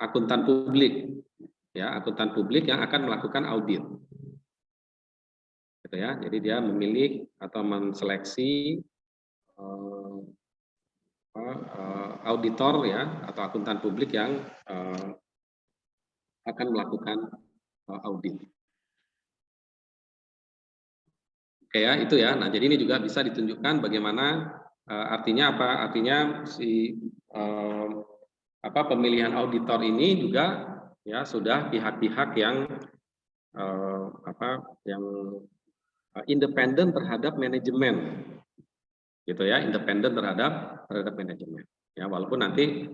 akuntan publik, ya, akuntan publik yang akan melakukan audit, gitu ya. Jadi dia memilih atau menseleksi auditor, ya, atau akuntan publik yang akan melakukan audit. Oke, ya, itu, ya. Nah, jadi ini juga bisa ditunjukkan bagaimana artinya apa? Artinya pemilihan auditor ini juga, ya, sudah pihak-pihak yang yang independen terhadap manajemen, gitu ya, independen terhadap manajemen. Ya, walaupun nanti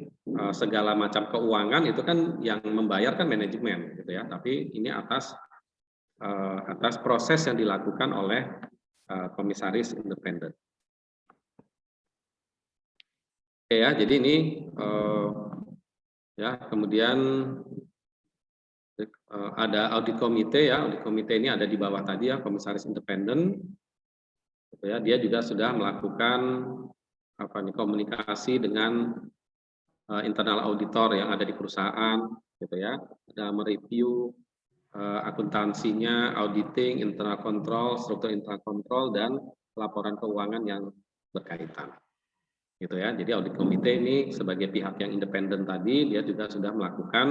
segala macam keuangan itu kan yang membayar kan manajemen, gitu ya. Tapi ini atas proses yang dilakukan oleh komisaris independen. Oke ya, jadi ini ya kemudian ada audit komite ya, audit komite ini ada di bawah tadi ya, komisaris independen, gitu ya. Dia juga sudah melakukan apa nih komunikasi dengan internal auditor yang ada di perusahaan, gitu ya. Ada mereview akuntansinya, auditing, internal control, struktur internal control, dan laporan keuangan yang berkaitan. Gitu ya. Jadi audit komite ini sebagai pihak yang independen tadi, dia juga sudah melakukan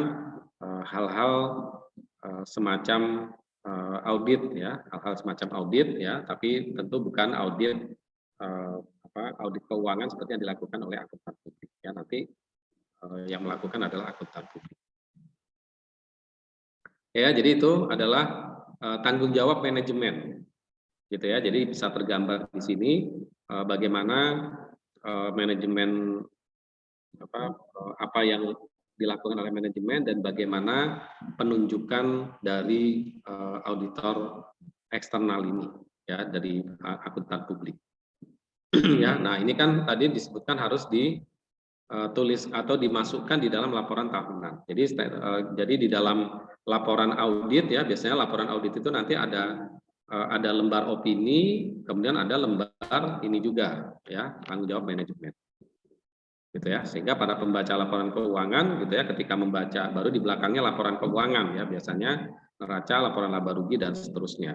hal-hal semacam audit ya, hal-hal semacam audit ya, tapi tentu bukan audit audit keuangan seperti yang dilakukan oleh akuntan publik ya. Nanti yang melakukan adalah akuntan publik. Ya, jadi itu adalah tanggung jawab manajemen, gitu ya. Jadi bisa tergambar di sini bagaimana manajemen apa yang dilakukan oleh manajemen dan bagaimana penunjukan dari auditor eksternal ini ya dari akuntan publik. Ya, nah ini kan tadi disebutkan harus ditulis atau dimasukkan di dalam laporan tahunan. Jadi di dalam laporan audit ya biasanya laporan audit itu nanti ada lembar opini, kemudian ada lembar ini juga ya tanggung jawab manajemen. Gitu ya, sehingga para pembaca laporan keuangan gitu ya ketika membaca baru di belakangnya laporan keuangan ya biasanya neraca, laporan laba rugi dan seterusnya.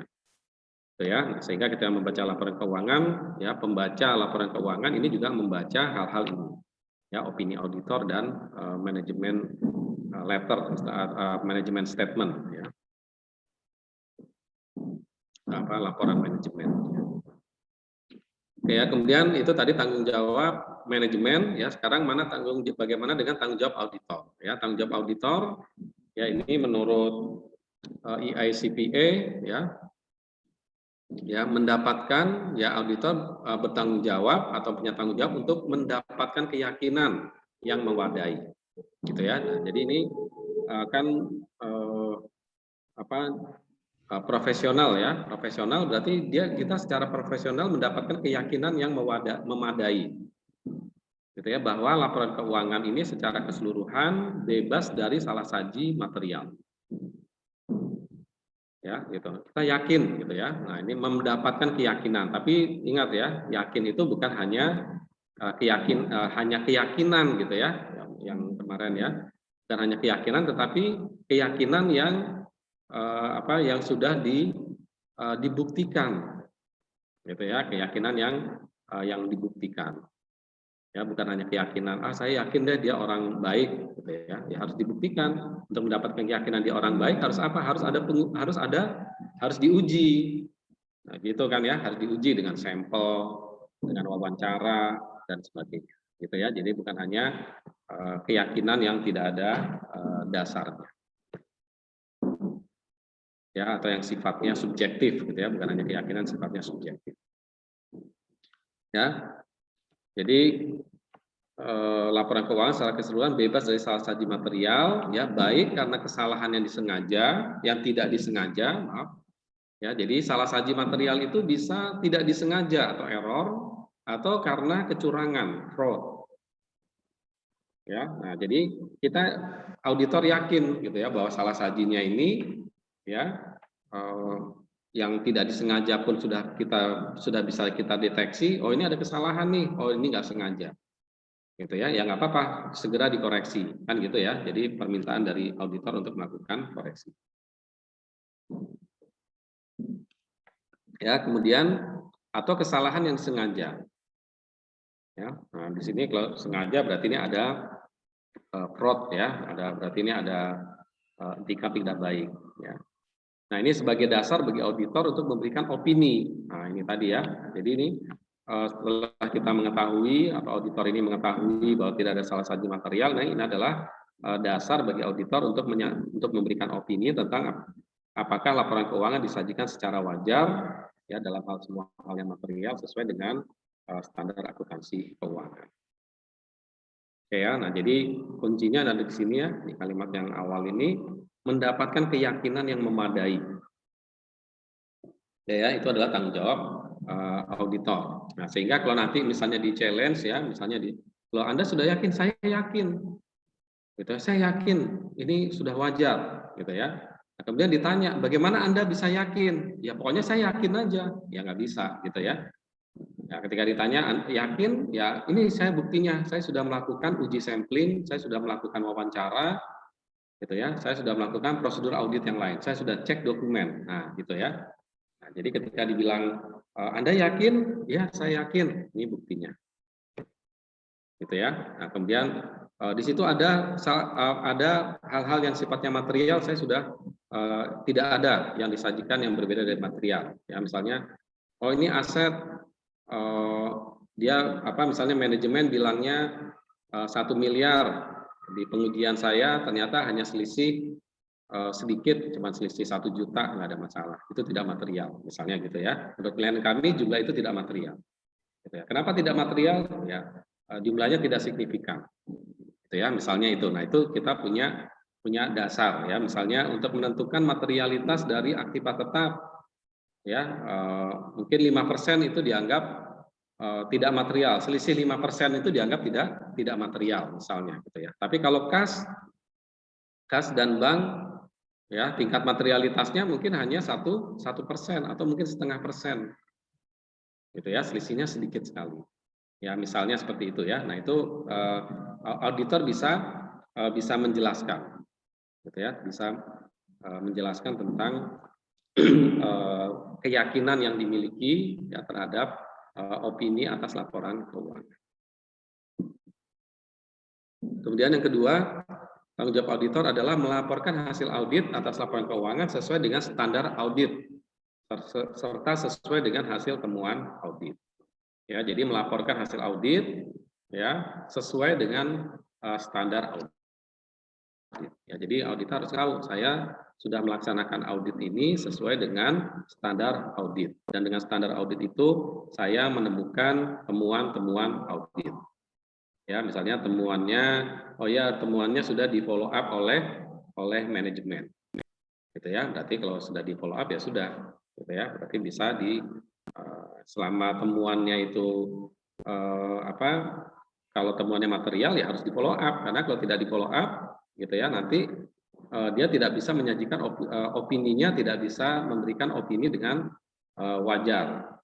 Gitu ya. Nah, sehingga ketika membaca laporan keuangan ya pembaca laporan keuangan ini juga membaca hal-hal ini. Ya, opini auditor dan manajemen letter manajemen statement ya. Laporan manajemen. Oke ya, kemudian itu tadi tanggung jawab manajemen ya. Sekarang bagaimana dengan tanggung jawab auditor ya. Tanggung jawab auditor ya ini menurut EICPA ya mendapatkan ya auditor bertanggung jawab atau punya tanggung jawab untuk mendapatkan keyakinan yang mewadai gitu ya. Nah, jadi ini kan profesional ya, profesional berarti kita secara profesional mendapatkan keyakinan yang memadai, gitu ya, bahwa laporan keuangan ini secara keseluruhan bebas dari salah saji material, ya, gitu. Kita yakin, gitu ya. Nah ini mendapatkan keyakinan, tapi ingat ya, yakin itu bukan hanya hanya keyakinan, gitu ya, yang kemarin ya, bukan hanya keyakinan, tetapi keyakinan yang yang sudah dibuktikan, gitu ya, keyakinan yang dibuktikan, ya bukan hanya keyakinan saya yakin deh dia orang baik, gitu ya, ya harus dibuktikan. Untuk mendapatkan keyakinan dia orang baik harus apa? Harus diuji, nah, gitu kan ya, harus diuji dengan sampel, dengan wawancara dan sebagainya, gitu ya. Jadi bukan hanya keyakinan yang tidak ada dasarnya. Ya, atau yang sifatnya subjektif gitu ya, bukan hanya keyakinan sifatnya subjektif. Ya. Jadi laporan keuangan secara keseluruhan bebas dari salah saji material ya, baik karena kesalahan yang disengaja, yang tidak disengaja, maaf. Ya, jadi salah saji material itu bisa tidak disengaja atau error atau karena kecurangan, fraud. Ya. Nah, jadi kita auditor yakin gitu ya bahwa salah sajinya ini ya yang tidak disengaja pun sudah bisa kita deteksi, oh ini ada kesalahan nih, oh ini nggak sengaja, gitu ya, ya nggak apa-apa, segera dikoreksi, kan gitu ya. Jadi permintaan dari auditor untuk melakukan koreksi. Ya, kemudian atau kesalahan yang sengaja. Ya, nah di sini kalau sengaja berarti ini ada fraud ya, berarti ini ada etikat tidak baik. Ya. Nah ini sebagai dasar bagi auditor untuk memberikan opini. Nah ini tadi ya. Jadi ini setelah kita mengetahui atau auditor ini mengetahui bahwa tidak ada salah saji material, nah ini adalah dasar bagi auditor untuk memberikan opini tentang apakah laporan keuangan disajikan secara wajar ya dalam semua hal yang material sesuai dengan standar akuntansi keuangan. Oke ya. Nah jadi kuncinya ada di sini ya, di kalimat yang awal ini, mendapatkan keyakinan yang memadai. Ya, itu adalah tanggung jawab auditor. Nah, sehingga kalau nanti misalnya di challenge ya, misalnya Kalau Anda sudah yakin, saya yakin, gitu. Saya yakin ini sudah wajar, gitu ya. Nah, kemudian ditanya, bagaimana Anda bisa yakin? Ya pokoknya saya yakin aja, ya nggak bisa, gitu ya. Ya, ketika ditanya yakin, ya ini saya buktinya, saya sudah melakukan uji sampling, saya sudah melakukan wawancara, gitu ya. Saya sudah melakukan prosedur audit yang lain, saya sudah cek dokumen, nah gitu ya. Nah, jadi ketika dibilang Anda yakin, ya saya yakin, ini buktinya, gitu ya. Nah, kemudian di situ ada hal-hal yang sifatnya material, saya sudah tidak ada yang disajikan yang berbeda dari material. Ya, misalnya, oh ini aset, dia misalnya manajemen bilangnya 1 miliar, di pengujian saya ternyata hanya selisih sedikit, cuma selisih 1 juta, nggak ada masalah, itu tidak material, misalnya gitu ya. Untuk klien kami jumlah itu tidak material. Gitu ya. Kenapa tidak material? Ya, jumlahnya tidak signifikan. Gitu ya, misalnya itu. Nah, itu kita punya dasar ya, misalnya untuk menentukan materialitas dari aktiva tetap ya, mungkin 5% itu dianggap tidak material, selisih 5% itu dianggap tidak material misalnya gitu ya. Tapi kalau kas dan bank ya, tingkat materialitasnya mungkin hanya 1% atau mungkin 0,5%, gitu ya, selisihnya sedikit sekali. Ya, misalnya seperti itu ya. Nah, itu auditor bisa menjelaskan, gitu ya, bisa menjelaskan tentang keyakinan yang dimiliki ya terhadap opini atas laporan keuangan. Kemudian yang kedua, tanggung jawab auditor adalah melaporkan hasil audit atas laporan keuangan sesuai dengan standar audit serta sesuai dengan hasil temuan audit. Ya, jadi melaporkan hasil audit ya sesuai dengan standar audit. Ya, jadi auditor harus tahu saya sudah melaksanakan audit ini sesuai dengan standar audit, dan dengan standar audit itu saya menemukan temuan-temuan audit. Ya, misalnya temuannya, oh ya temuannya sudah di follow up oleh manajemen, gitu ya. Berarti kalau sudah di follow up ya sudah, gitu ya. Berarti bisa selama temuannya itu kalau temuannya material ya harus di follow up, karena kalau tidak di follow up, gitu ya, nanti dia tidak bisa menyajikan opininya, tidak bisa memberikan opini dengan wajar,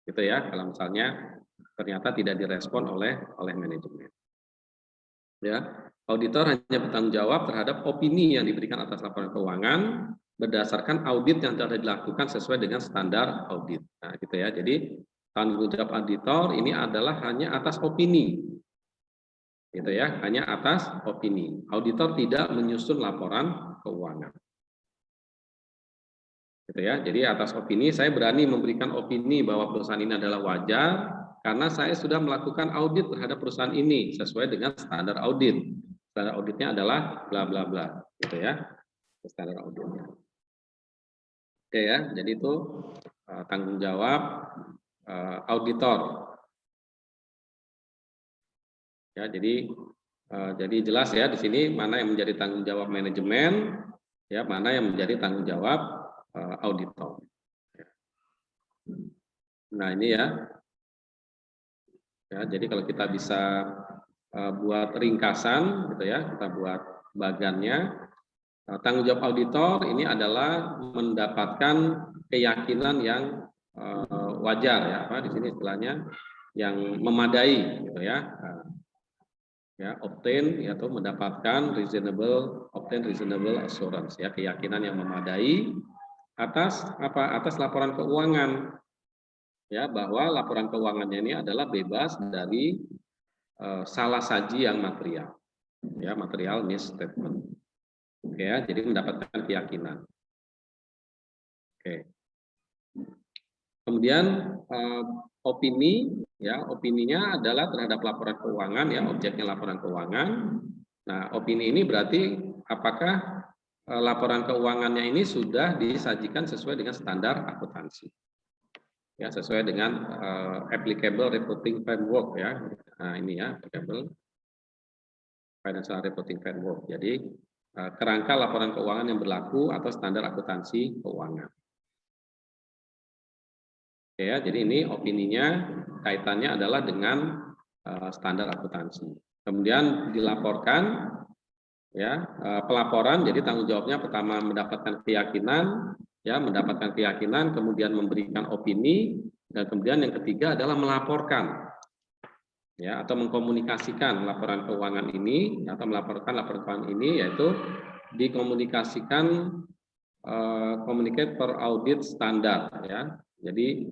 gitu ya. Kalau misalnya ternyata tidak direspon oleh manajemen. Ya, auditor hanya bertanggung jawab terhadap opini yang diberikan atas laporan keuangan berdasarkan audit yang telah dilakukan sesuai dengan standar audit. Nah, gitu ya. Jadi tanggung jawab auditor ini adalah hanya atas opini, gitu ya, hanya atas opini. Auditor tidak menyusun laporan keuangan, gitu ya. Jadi atas opini, saya berani memberikan opini bahwa perusahaan ini adalah wajar karena saya sudah melakukan audit terhadap perusahaan ini sesuai dengan standar audit. Standar auditnya adalah bla bla bla, gitu ya, standar auditnya. Oke ya, jadi itu tanggung jawab auditor. Ya, jadi jelas ya di sini mana yang menjadi tanggung jawab manajemen, ya mana yang menjadi tanggung jawab auditor. Nah ini ya, jadi kalau kita bisa buat ringkasan, gitu ya, kita buat bagannya. Tanggung jawab auditor ini adalah mendapatkan keyakinan yang wajar ya, di sini istilahnya yang memadai, gitu ya. Ya, obtain atau mendapatkan obtain reasonable assurance ya, keyakinan yang memadai atas atas laporan keuangan ya, bahwa laporan keuangannya ini adalah bebas dari salah saji yang material ya, material misstatement. Oke ya, jadi mendapatkan keyakinan. Oke. Kemudian opini ya, opininya adalah terhadap laporan keuangan ya, objeknya laporan keuangan. Nah, opini ini berarti apakah laporan keuangannya ini sudah disajikan sesuai dengan standar akuntansi. Ya, sesuai dengan applicable reporting framework ya. Nah, ini ya, applicable financial reporting framework. Jadi kerangka laporan keuangan yang berlaku atau standar akuntansi keuangan. Oke ya, jadi ini opininya kaitannya adalah dengan standar akuntansi. Kemudian dilaporkan, ya, pelaporan. Jadi tanggung jawabnya pertama mendapatkan keyakinan, ya, mendapatkan keyakinan, kemudian memberikan opini, dan kemudian yang ketiga adalah melaporkan, ya, atau mengkomunikasikan laporan keuangan ini, atau melaporkan laporan keuangan ini, yaitu dikomunikasikan, communicate per audit standar, ya. Jadi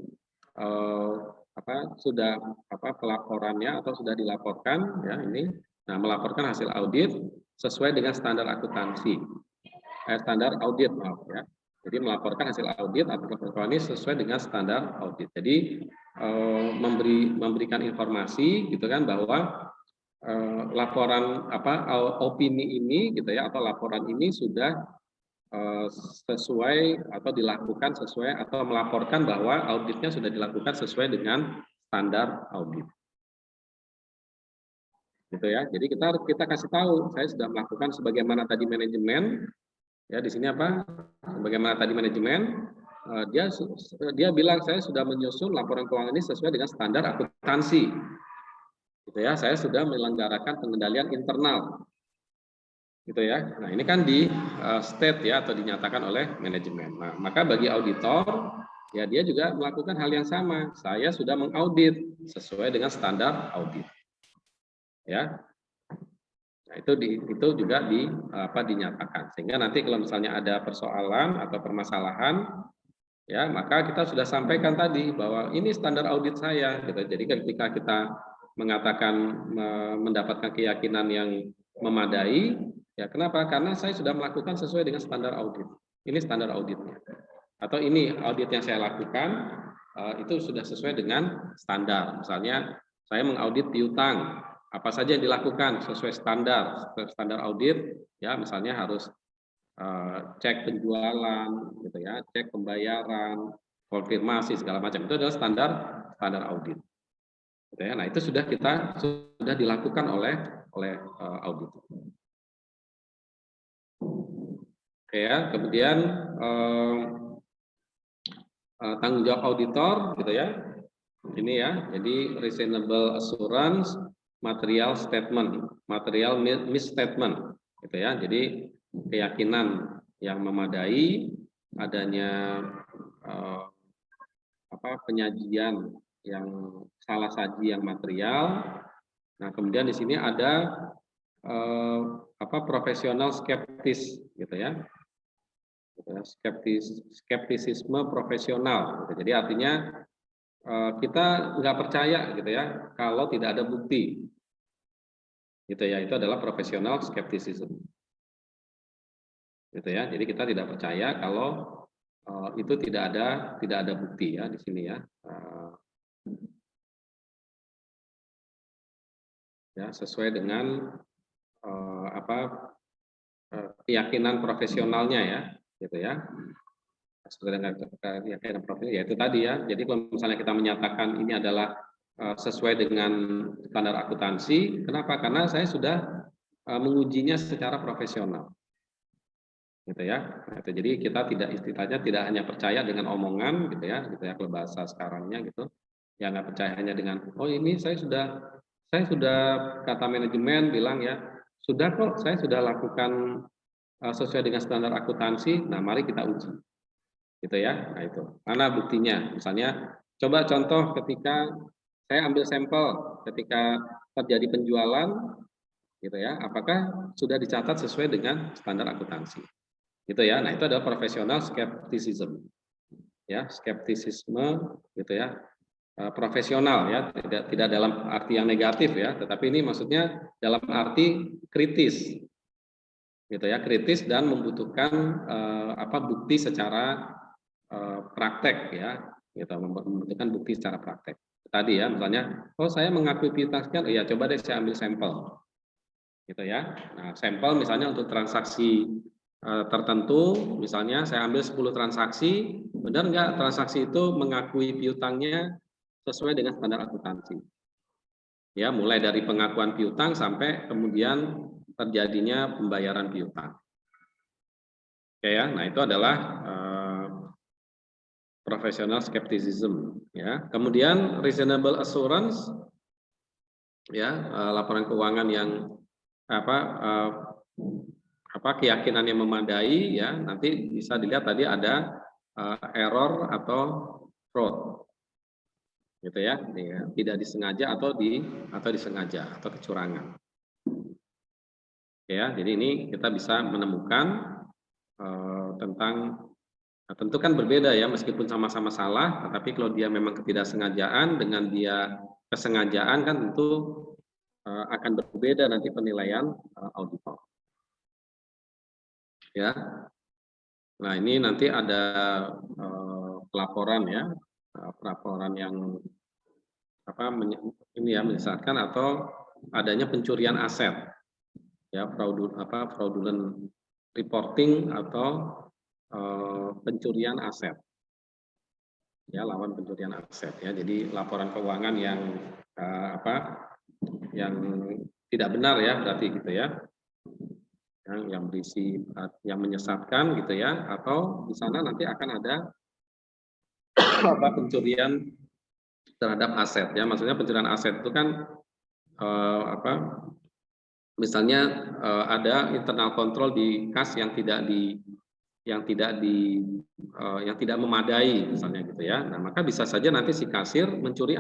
sudah pelaporannya atau sudah dilaporkan, ya, ini, nah, melaporkan hasil audit sesuai dengan standar akuntansi, standar audit, maaf, ya. Jadi melaporkan hasil audit atau laporan ini sesuai dengan standar audit. Jadi memberikan informasi, gitu kan, bahwa laporan opini ini, gitu ya, atau laporan ini sudah sesuai atau dilakukan sesuai, atau melaporkan bahwa auditnya sudah dilakukan sesuai dengan standar audit, gitu ya. Jadi kita kasih tahu, saya sudah melakukan sebagaimana tadi manajemen, ya, di sini sebagaimana tadi manajemen, dia bilang saya sudah menyusun laporan keuangan ini sesuai dengan standar akuntansi, gitu ya. Saya sudah menyelenggarakan pengendalian internal, gitu ya. Nah, ini kan di state, ya, atau dinyatakan oleh manajemen. Nah, maka bagi auditor, ya, dia juga melakukan hal yang sama. Saya sudah mengaudit sesuai dengan standar audit, ya. Nah, itu juga dinyatakan, sehingga nanti kalau misalnya ada persoalan atau permasalahan, ya, maka kita sudah sampaikan tadi bahwa ini standar audit saya, gitu. Jadi ketika kita mengatakan mendapatkan keyakinan yang memadai, ya, kenapa? Karena saya sudah melakukan sesuai dengan standar audit. Ini standar auditnya. Atau ini audit yang saya lakukan itu sudah sesuai dengan standar. Misalnya saya mengaudit piutang, apa saja yang dilakukan sesuai standar audit, ya, misalnya harus cek penjualan, gitu ya, cek pembayaran, konfirmasi segala macam, itu adalah standar audit. Gitu ya. Nah, itu sudah dilakukan oleh audit. Oke, ya. Kemudian tanggung jawab auditor, gitu ya. Ini, ya. Jadi reasonable assurance, material misstatement, gitu ya. Jadi keyakinan yang memadai, adanya penyajian yang salah saji yang material. Nah, kemudian di sini ada profesional skeptis, gitu ya. Skeptisisme profesional, gitu. Jadi artinya kita nggak percaya, gitu ya, kalau tidak ada bukti, gitu ya. Itu adalah profesional skeptisism, gitu ya. Jadi kita tidak percaya kalau itu tidak ada bukti, ya, di sini, ya. Ya, sesuai dengan keyakinan profesionalnya, ya, gitu ya. Sesuai dengan keyakinan profesional, ya, itu tadi, ya. Jadi kalau misalnya kita menyatakan ini adalah sesuai dengan standar akuntansi, kenapa? Karena saya sudah mengujinya secara profesional, gitu ya. Nah, jadi kita tidak hanya percaya dengan omongan, gitu ya, kalau bahasa sekarangnya, gitu. Ya, nggak percaya hanya dengan, oh, ini saya sudah kata manajemen bilang, ya, sudah kok, saya sudah lakukan sesuai dengan standar akuntansi. Nah, mari kita uji, gitu ya. Nah, itu mana buktinya? Misalnya coba contoh ketika saya ambil sampel ketika terjadi penjualan, gitu ya, apakah sudah dicatat sesuai dengan standar akuntansi, gitu ya. Nah, itu adalah profesional skepticism, ya, skeptisisme, gitu ya, profesional, ya, tidak dalam arti yang negatif, ya, tetapi ini maksudnya dalam arti kritis, gitu ya, kritis dan membutuhkan bukti secara praktek, ya, gitu, membutuhkan bukti secara praktek. Tadi, ya, misalnya, oh, saya mengakui piutang sekian, ya, coba deh saya ambil sampel, gitu ya. Nah, sampel misalnya untuk transaksi tertentu, misalnya saya ambil 10 transaksi, benar nggak transaksi itu mengakui piutangnya sesuai dengan standar akuntansi, ya, mulai dari pengakuan piutang sampai kemudian terjadinya pembayaran piutang. Oke, ya. Nah, itu adalah professional skepticism, ya. Kemudian reasonable assurance, ya laporan keuangan yang keyakinan yang memadai, ya nanti bisa dilihat tadi ada error atau fraud, gitu ya, tidak disengaja atau disengaja atau kecurangan. Ya, jadi ini kita bisa menemukan tentang, tentu kan berbeda ya, meskipun sama-sama salah, tetapi kalau dia memang ketidaksengajaan dengan dia kesengajaan kan tentu akan berbeda nanti penilaian auditor. Ya, nah ini nanti ada pelaporan ya, pelaporan yang ini ya menyesatkan atau adanya pencurian aset, ya fraudulent reporting atau pencurian aset, ya lawan pencurian aset ya. Jadi laporan keuangan yang yang tidak benar ya berarti gitu ya, yang berisi yang menyesatkan gitu ya, atau di sana nanti akan ada pencurian terhadap aset ya. Maksudnya pencurian aset itu kan misalnya ada internal control di kas yang tidak memadai misalnya gitu ya. Nah, maka bisa saja nanti si kasir mencuri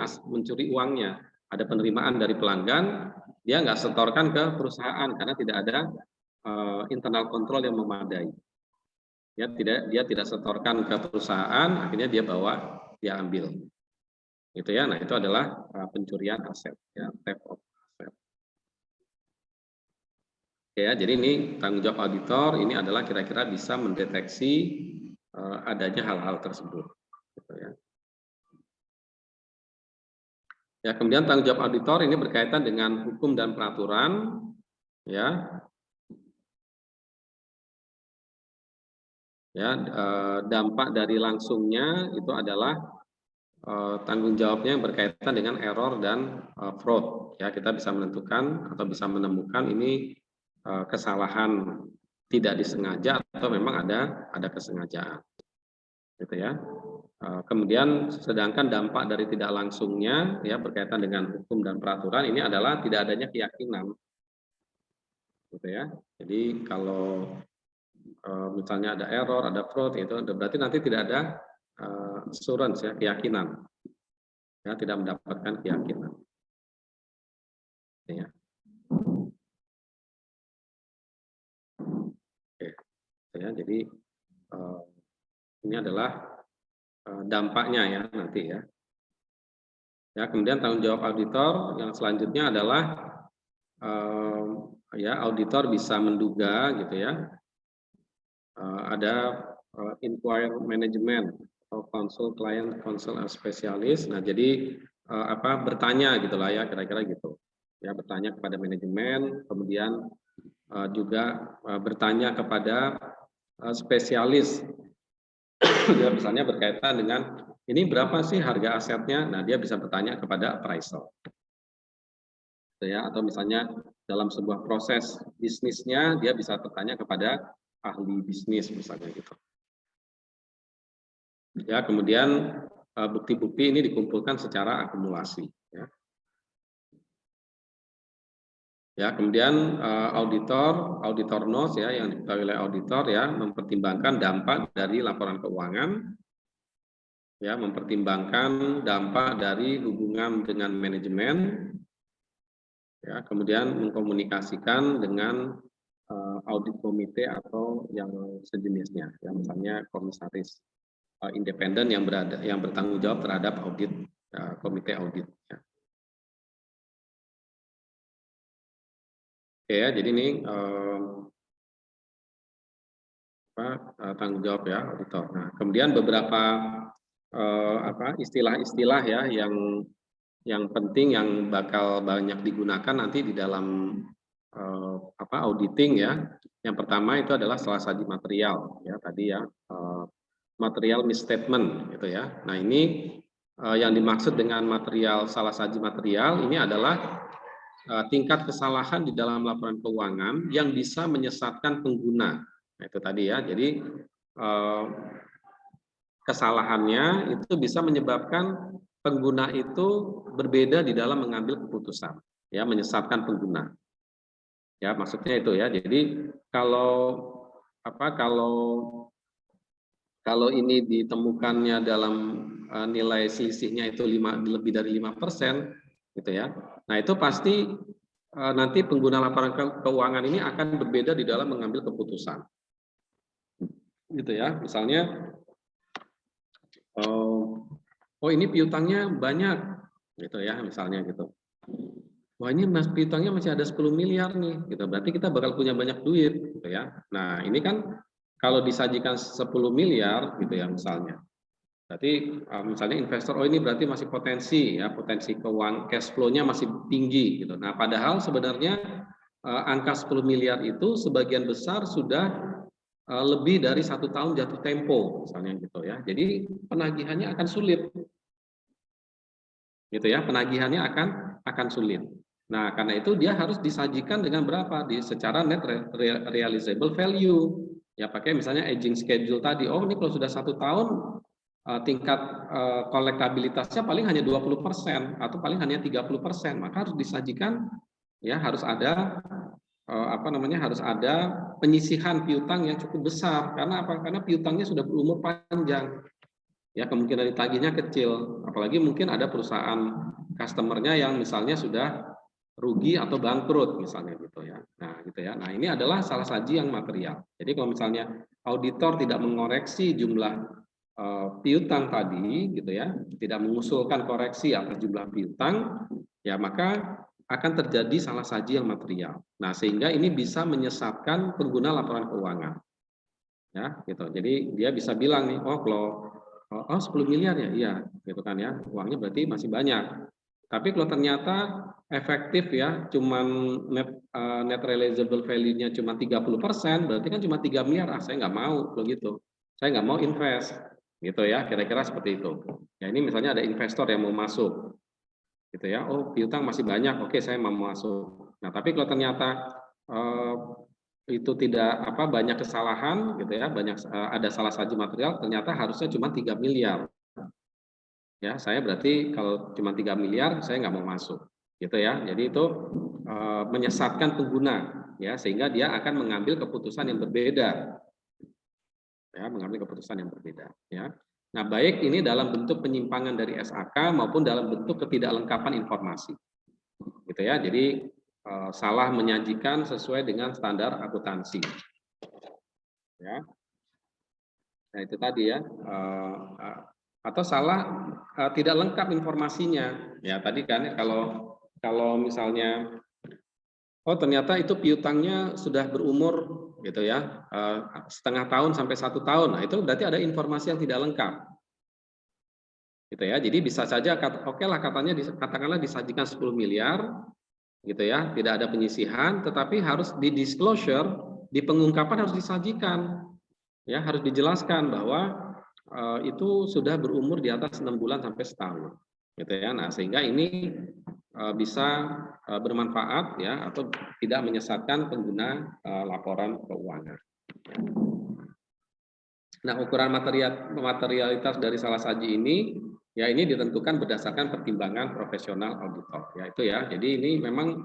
uangnya. Ada penerimaan dari pelanggan, dia nggak setorkan ke perusahaan karena tidak ada internal control yang memadai. Dia tidak setorkan ke perusahaan, akhirnya dia ambil. Gitu ya. Nah, itu adalah pencurian aset ya, theft of asset. Ya, jadi ini tanggung jawab auditor ini adalah kira-kira bisa mendeteksi adanya hal-hal tersebut. Gitu ya. Ya, kemudian tanggung jawab auditor ini berkaitan dengan hukum dan peraturan, ya. Ya, dampak dari langsungnya itu adalah tanggung jawabnya yang berkaitan dengan error dan fraud. Ya, kita bisa menentukan atau bisa menemukan ini kesalahan tidak disengaja atau memang ada kesengajaan, gitu ya. Kemudian sedangkan dampak dari tidak langsungnya ya berkaitan dengan hukum dan peraturan ini adalah tidak adanya keyakinan, gitu ya. Jadi kalau misalnya ada error, ada fraud, itu berarti nanti tidak ada assurance ya, keyakinan, ya tidak mendapatkan keyakinan. Ya. Oke, ya jadi ini adalah dampaknya ya nanti ya. Ya, kemudian tanggung jawab auditor yang selanjutnya adalah ya auditor bisa menduga gitu ya. Ada inquiry management atau counsel client counsel spesialis. Nah, jadi bertanya gitulah ya kira-kira gitu. Ya, bertanya kepada manajemen, kemudian juga bertanya kepada spesialis. Ya, misalnya berkaitan dengan ini berapa sih harga asetnya? Nah, dia bisa bertanya kepada appraisal. Ya, atau misalnya dalam sebuah proses bisnisnya dia bisa bertanya kepada ahli bisnis misalnya gitu. Ya, kemudian bukti-bukti ini dikumpulkan secara akumulasi. Ya, ya kemudian auditor nos ya yang diketahui oleh auditor ya mempertimbangkan dampak dari laporan keuangan, ya mempertimbangkan dampak dari hubungan dengan manajemen, ya kemudian mengkomunikasikan dengan audit komite atau yang sejenisnya, ya misalnya komisaris independen yang bertanggung jawab terhadap audit komite audit. Ya. Oke ya, jadi ini tanggung jawab ya auditor. Nah, kemudian beberapa istilah-istilah ya yang penting yang bakal banyak digunakan nanti di dalam auditing ya. Yang pertama itu adalah salah satu material ya tadi ya material misstatement gitu ya. Nah, ini yang dimaksud dengan material salah saji material ini adalah tingkat kesalahan di dalam laporan keuangan yang bisa menyesatkan pengguna. Nah, itu tadi ya. Jadi kesalahannya itu bisa menyebabkan pengguna itu berbeda di dalam mengambil keputusan. ya, menyesatkan pengguna. Ya, maksudnya itu ya. Jadi kalau apa kalau ini ditemukannya dalam nilai selisihnya itu lebih dari 5%, gitu ya. Nah, itu pasti nanti pengguna laporan keuangan ini akan berbeda di dalam mengambil keputusan. Gitu ya. Misalnya oh ini piutangnya banyak, gitu ya, misalnya gitu. Wah, ini piutangnya masih ada 10 miliar nih, gitu. Berarti kita bakal punya banyak duit, gitu ya. Nah, ini kan kalau disajikan 10 miliar, gitu ya, misalnya. Berarti misalnya investor, oh ini berarti masih potensi, ya, potensi keuangan cash flow-nya masih tinggi, gitu. Nah, padahal sebenarnya angka 10 miliar itu sebagian besar sudah lebih dari 1 tahun jatuh tempo, misalnya gitu ya. Jadi penagihannya akan sulit, gitu ya. Penagihannya akan sulit. Nah, karena itu dia harus disajikan dengan berapa? Secara net realizable value. Ya, pakai misalnya aging schedule tadi. Oh, ini kalau sudah 1 tahun, tingkat kolektabilitasnya paling hanya 20% atau paling hanya 30%. Maka harus disajikan, ya, harus ada harus ada penyisihan piutang yang cukup besar. Karena apa? Karena piutangnya sudah berumur panjang. Ya, kemungkinan ditagihnya kecil. Apalagi mungkin ada perusahaan customernya yang misalnya sudah rugi atau bangkrut misalnya gitu ya. Nah, gitu ya. Nah, ini adalah salah saji yang material. Jadi kalau misalnya auditor tidak mengoreksi jumlah piutang tadi gitu ya, tidak mengusulkan koreksi atas jumlah piutang, ya maka akan terjadi salah saji yang material. Nah, sehingga ini bisa menyesatkan pengguna laporan keuangan. Ya, gitu. Jadi dia bisa bilang nih, oh kalau 10 miliar ya, iya, gitu kan ya. Uangnya berarti masih banyak. Tapi kalau ternyata efektif ya, cuman net realizable value-nya cuma 30%, berarti kan cuma 3 miliar. Ah, saya nggak mau kalau gitu. Saya nggak mau invest, gitu ya. Kira-kira seperti itu. Ya, ini misalnya ada investor yang mau masuk, gitu ya. Oh, piutang masih banyak. Oke, saya mau masuk. Nah, tapi kalau ternyata itu tidak banyak kesalahan, gitu ya, ada salah saji material, ternyata harusnya cuma 3 miliar. Ya, saya berarti kalau cuma 3 miliar saya nggak mau masuk, gitu ya. Jadi itu menyesatkan pengguna, ya, sehingga dia akan mengambil keputusan yang berbeda, ya, mengambil keputusan yang berbeda, ya. Nah, baik ini dalam bentuk penyimpangan dari SAK maupun dalam bentuk ketidaklengkapan informasi, gitu ya. Jadi salah menyajikan sesuai dengan standar akuntansi, ya. Nah, itu tadi ya. Atau salah tidak lengkap informasinya. Ya, tadi kan kalau kalau misalnya oh ternyata itu piutangnya sudah berumur gitu ya, setengah tahun sampai 1 tahun. Nah, itu berarti ada informasi yang tidak lengkap. Gitu ya. Jadi bisa saja oke lah katanya katakanlah disajikan 10 miliar gitu ya, tidak ada penyisihan, tetapi harus di disclosure, di pengungkapan harus disajikan. Ya, harus dijelaskan bahwa itu sudah berumur di atas 6 bulan sampai setahun, gitu ya. Nah, sehingga ini bisa bermanfaat ya atau tidak menyesatkan pengguna laporan keuangan. Nah, ukuran materialitas dari salah saji ini ya ini ditentukan berdasarkan pertimbangan profesional auditor, ya itu ya. Jadi ini memang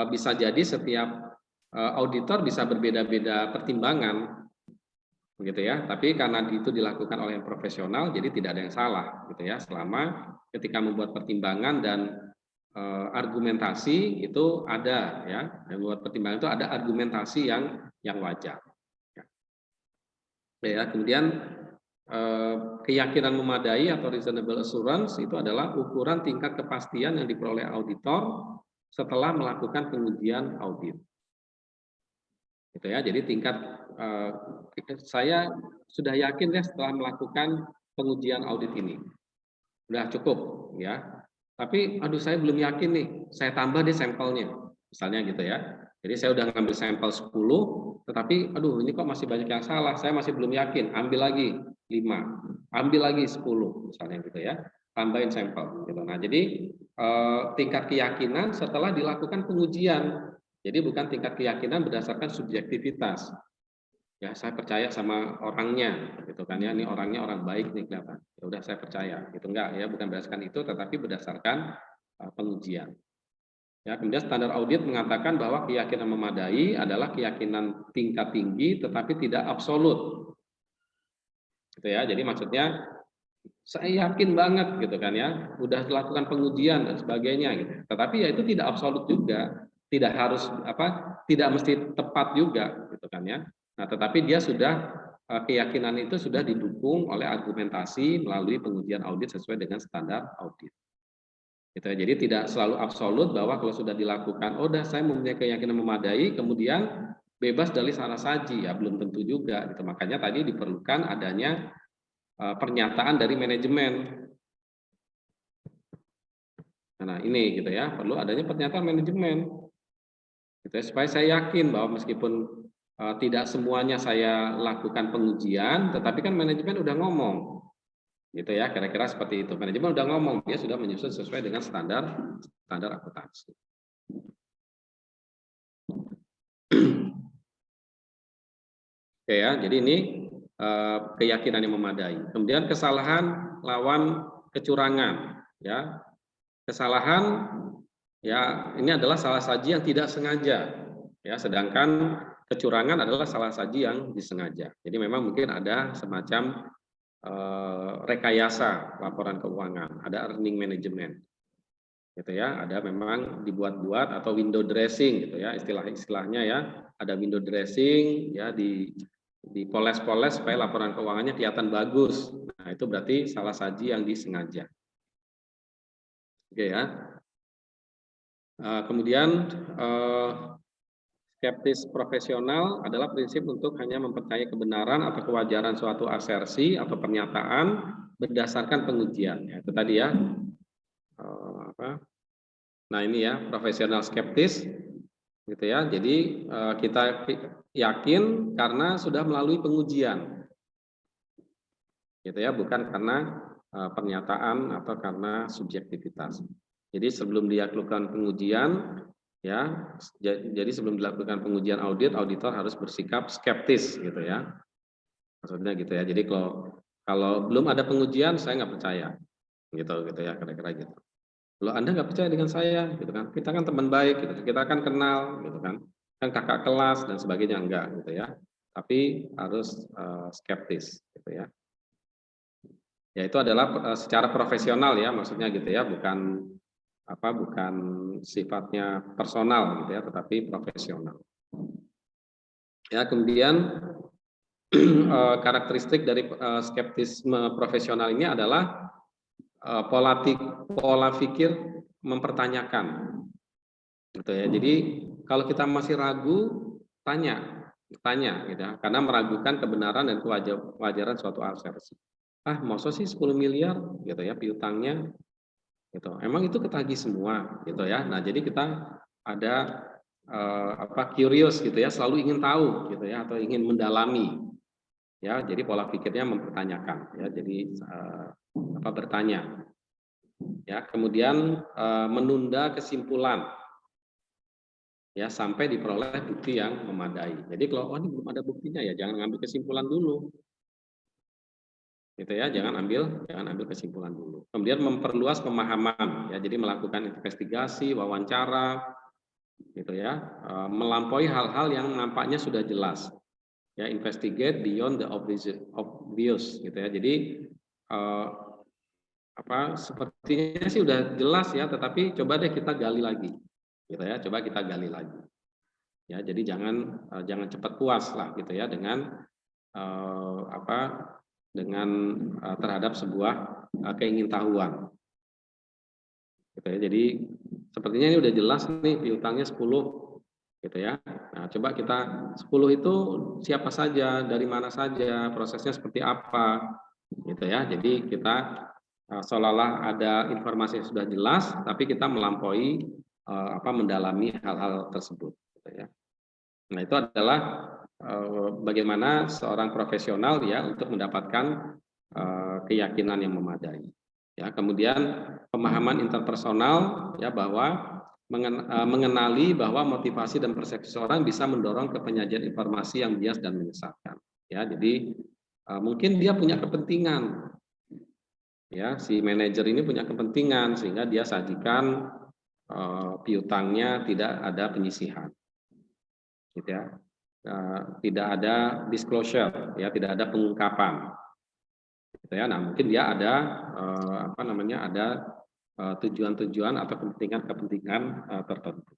bisa jadi setiap auditor bisa berbeda-beda pertimbangan, gitu ya. Tapi karena itu dilakukan oleh yang profesional, jadi tidak ada yang salah, gitu ya. Selama ketika membuat pertimbangan dan argumentasi itu ada, ya. Membuat pertimbangan itu ada argumentasi yang wajar. Ya, kemudian keyakinan memadai atau reasonable assurance itu adalah ukuran tingkat kepastian yang diperoleh auditor setelah melakukan pengujian audit. Gitu ya. Jadi tingkat saya sudah yakin ya setelah melakukan pengujian audit ini. Udah cukup ya. Tapi aduh saya belum yakin nih, saya tambah deh sampelnya. Misalnya gitu ya. Jadi saya udah ngambil sampel 10, tetapi aduh ini kok masih banyak yang salah, saya masih belum yakin, ambil lagi 5, ambil lagi 10 misalnya gitu ya. Tambahin sampel gitu. Nah, jadi tingkat keyakinan setelah dilakukan pengujian. Jadi bukan tingkat keyakinan berdasarkan subjektivitas. Ya, saya percaya sama orangnya, gitu kan ya. Ini orangnya orang baik nih kelihatan. Ya udah saya percaya. Gitu enggak ya, bukan berdasarkan itu, tetapi berdasarkan pengujian. Ya, kemudian standar audit mengatakan bahwa keyakinan memadai adalah keyakinan tingkat tinggi tetapi tidak absolut. Gitu ya. Jadi maksudnya saya yakin banget gitu kan ya, udah lakukan pengujian dan sebagainya gitu. Tetapi ya itu tidak absolut juga, tidak harus tidak mesti tepat juga gitu kan ya. Nah, tetapi dia sudah keyakinan itu sudah didukung oleh argumentasi melalui pengujian audit sesuai dengan standar audit. Gitu ya. Jadi tidak selalu absolut bahwa kalau sudah dilakukan, oh dah saya mempunyai keyakinan memadai, kemudian bebas dari salah saji, ya belum tentu juga. Gitu. Makanya tadi diperlukan adanya pernyataan dari manajemen. Nah ini gitu ya, perlu adanya pernyataan manajemen. Gitu ya, supaya saya yakin bahwa meskipun tidak semuanya saya lakukan pengujian, tetapi kan manajemen udah ngomong. Gitu ya, kira-kira seperti itu. Manajemen udah ngomong, dia sudah menyusun sesuai dengan standar akuntansi. Oke ya, jadi ini keyakinan yang memadai. Kemudian kesalahan lawan kecurangan, ya. Kesalahan ya ini adalah salah saji yang tidak sengaja, ya. Sedangkan kecurangan adalah salah saji yang disengaja. Jadi memang mungkin ada semacam rekayasa laporan keuangan, ada earning management, gitu ya. Ada memang dibuat-buat atau window dressing, gitu ya, istilahnya ya. Ada window dressing, ya, dipoles-poles supaya laporan keuangannya kelihatan bagus. Nah, itu berarti salah saji yang disengaja. Oke ya. Kemudian skeptis profesional adalah prinsip untuk hanya mempercayai kebenaran atau kewajaran suatu asersi atau pernyataan berdasarkan pengujian. Ya, itu tadi ya. Nah ini ya profesional skeptis, gitu ya. Jadi kita yakin karena sudah melalui pengujian, gitu ya, bukan karena pernyataan atau karena subjektivitas. Jadi sebelum dilakukan pengujian, ya, jadi sebelum dilakukan pengujian audit, auditor harus bersikap skeptis, gitu ya. Maksudnya gitu ya. Jadi kalau belum ada pengujian, saya nggak percaya, gitu ya, kira-kira gitu. Loh Anda nggak percaya dengan saya, gitu kan? Kita kan teman baik, gitu. Kita kan kenal, gitu kan? Kan kakak kelas dan sebagainya, enggak, gitu ya. Tapi harus skeptis, gitu ya. Ya itu adalah secara profesional ya, maksudnya gitu ya, bukan sifatnya personal, gitu ya, tetapi profesional. Ya kemudian karakteristik dari skeptisme profesional ini adalah pola pikir mempertanyakan, gitu ya. Jadi kalau kita masih ragu, tanya gitu ya, karena meragukan kebenaran dan kewajaran suatu asersi. Masa sih 10 miliar gitu ya piutangnya, gitu. Emang itu ketagih semua, gitu ya. Nah, jadi kita ada curious gitu ya, selalu ingin tahu gitu ya, atau ingin mendalami. Ya, jadi pola pikirnya mempertanyakan ya, jadi bertanya. Ya, kemudian menunda kesimpulan ya sampai diperoleh bukti yang memadai. Jadi kalau ini belum ada buktinya ya jangan ngambil kesimpulan dulu. Gitu ya, jangan ambil kesimpulan dulu. Kemudian memperluas pemahaman ya, jadi melakukan investigasi, wawancara gitu ya, melampaui hal-hal yang nampaknya sudah jelas. Ya, investigate beyond the obvious gitu ya. Jadi sepertinya sih udah jelas ya, tetapi coba deh kita gali lagi. Gitu ya, coba kita gali lagi. Ya, jadi jangan cepat puas lah gitu ya dengan terhadap sebuah keingintahuan. Gitu ya. Jadi sepertinya ini udah jelas nih piutangnya 10 gitu ya. Nah, coba kita 10 itu siapa saja, dari mana saja, prosesnya seperti apa gitu ya. Jadi kita seolah-olah ada informasi yang sudah jelas tapi kita melampaui mendalami hal-hal tersebut gitu ya. Nah, itu adalah bagaimana seorang profesional ya untuk mendapatkan keyakinan yang memadai. Ya, kemudian pemahaman interpersonal ya bahwa mengenali bahwa motivasi dan persepsi seorang bisa mendorong ke penyajian informasi yang bias dan menyesatkan. Ya, jadi mungkin dia punya kepentingan. Ya, si manajer ini punya kepentingan sehingga dia sajikan piutangnya tidak ada penyisihan, gitu ya. Tidak ada disclosure, ya, tidak ada pengungkapan, gitu ya. Nah, mungkin dia ada apa namanya, ada tujuan-tujuan atau kepentingan-kepentingan tertentu.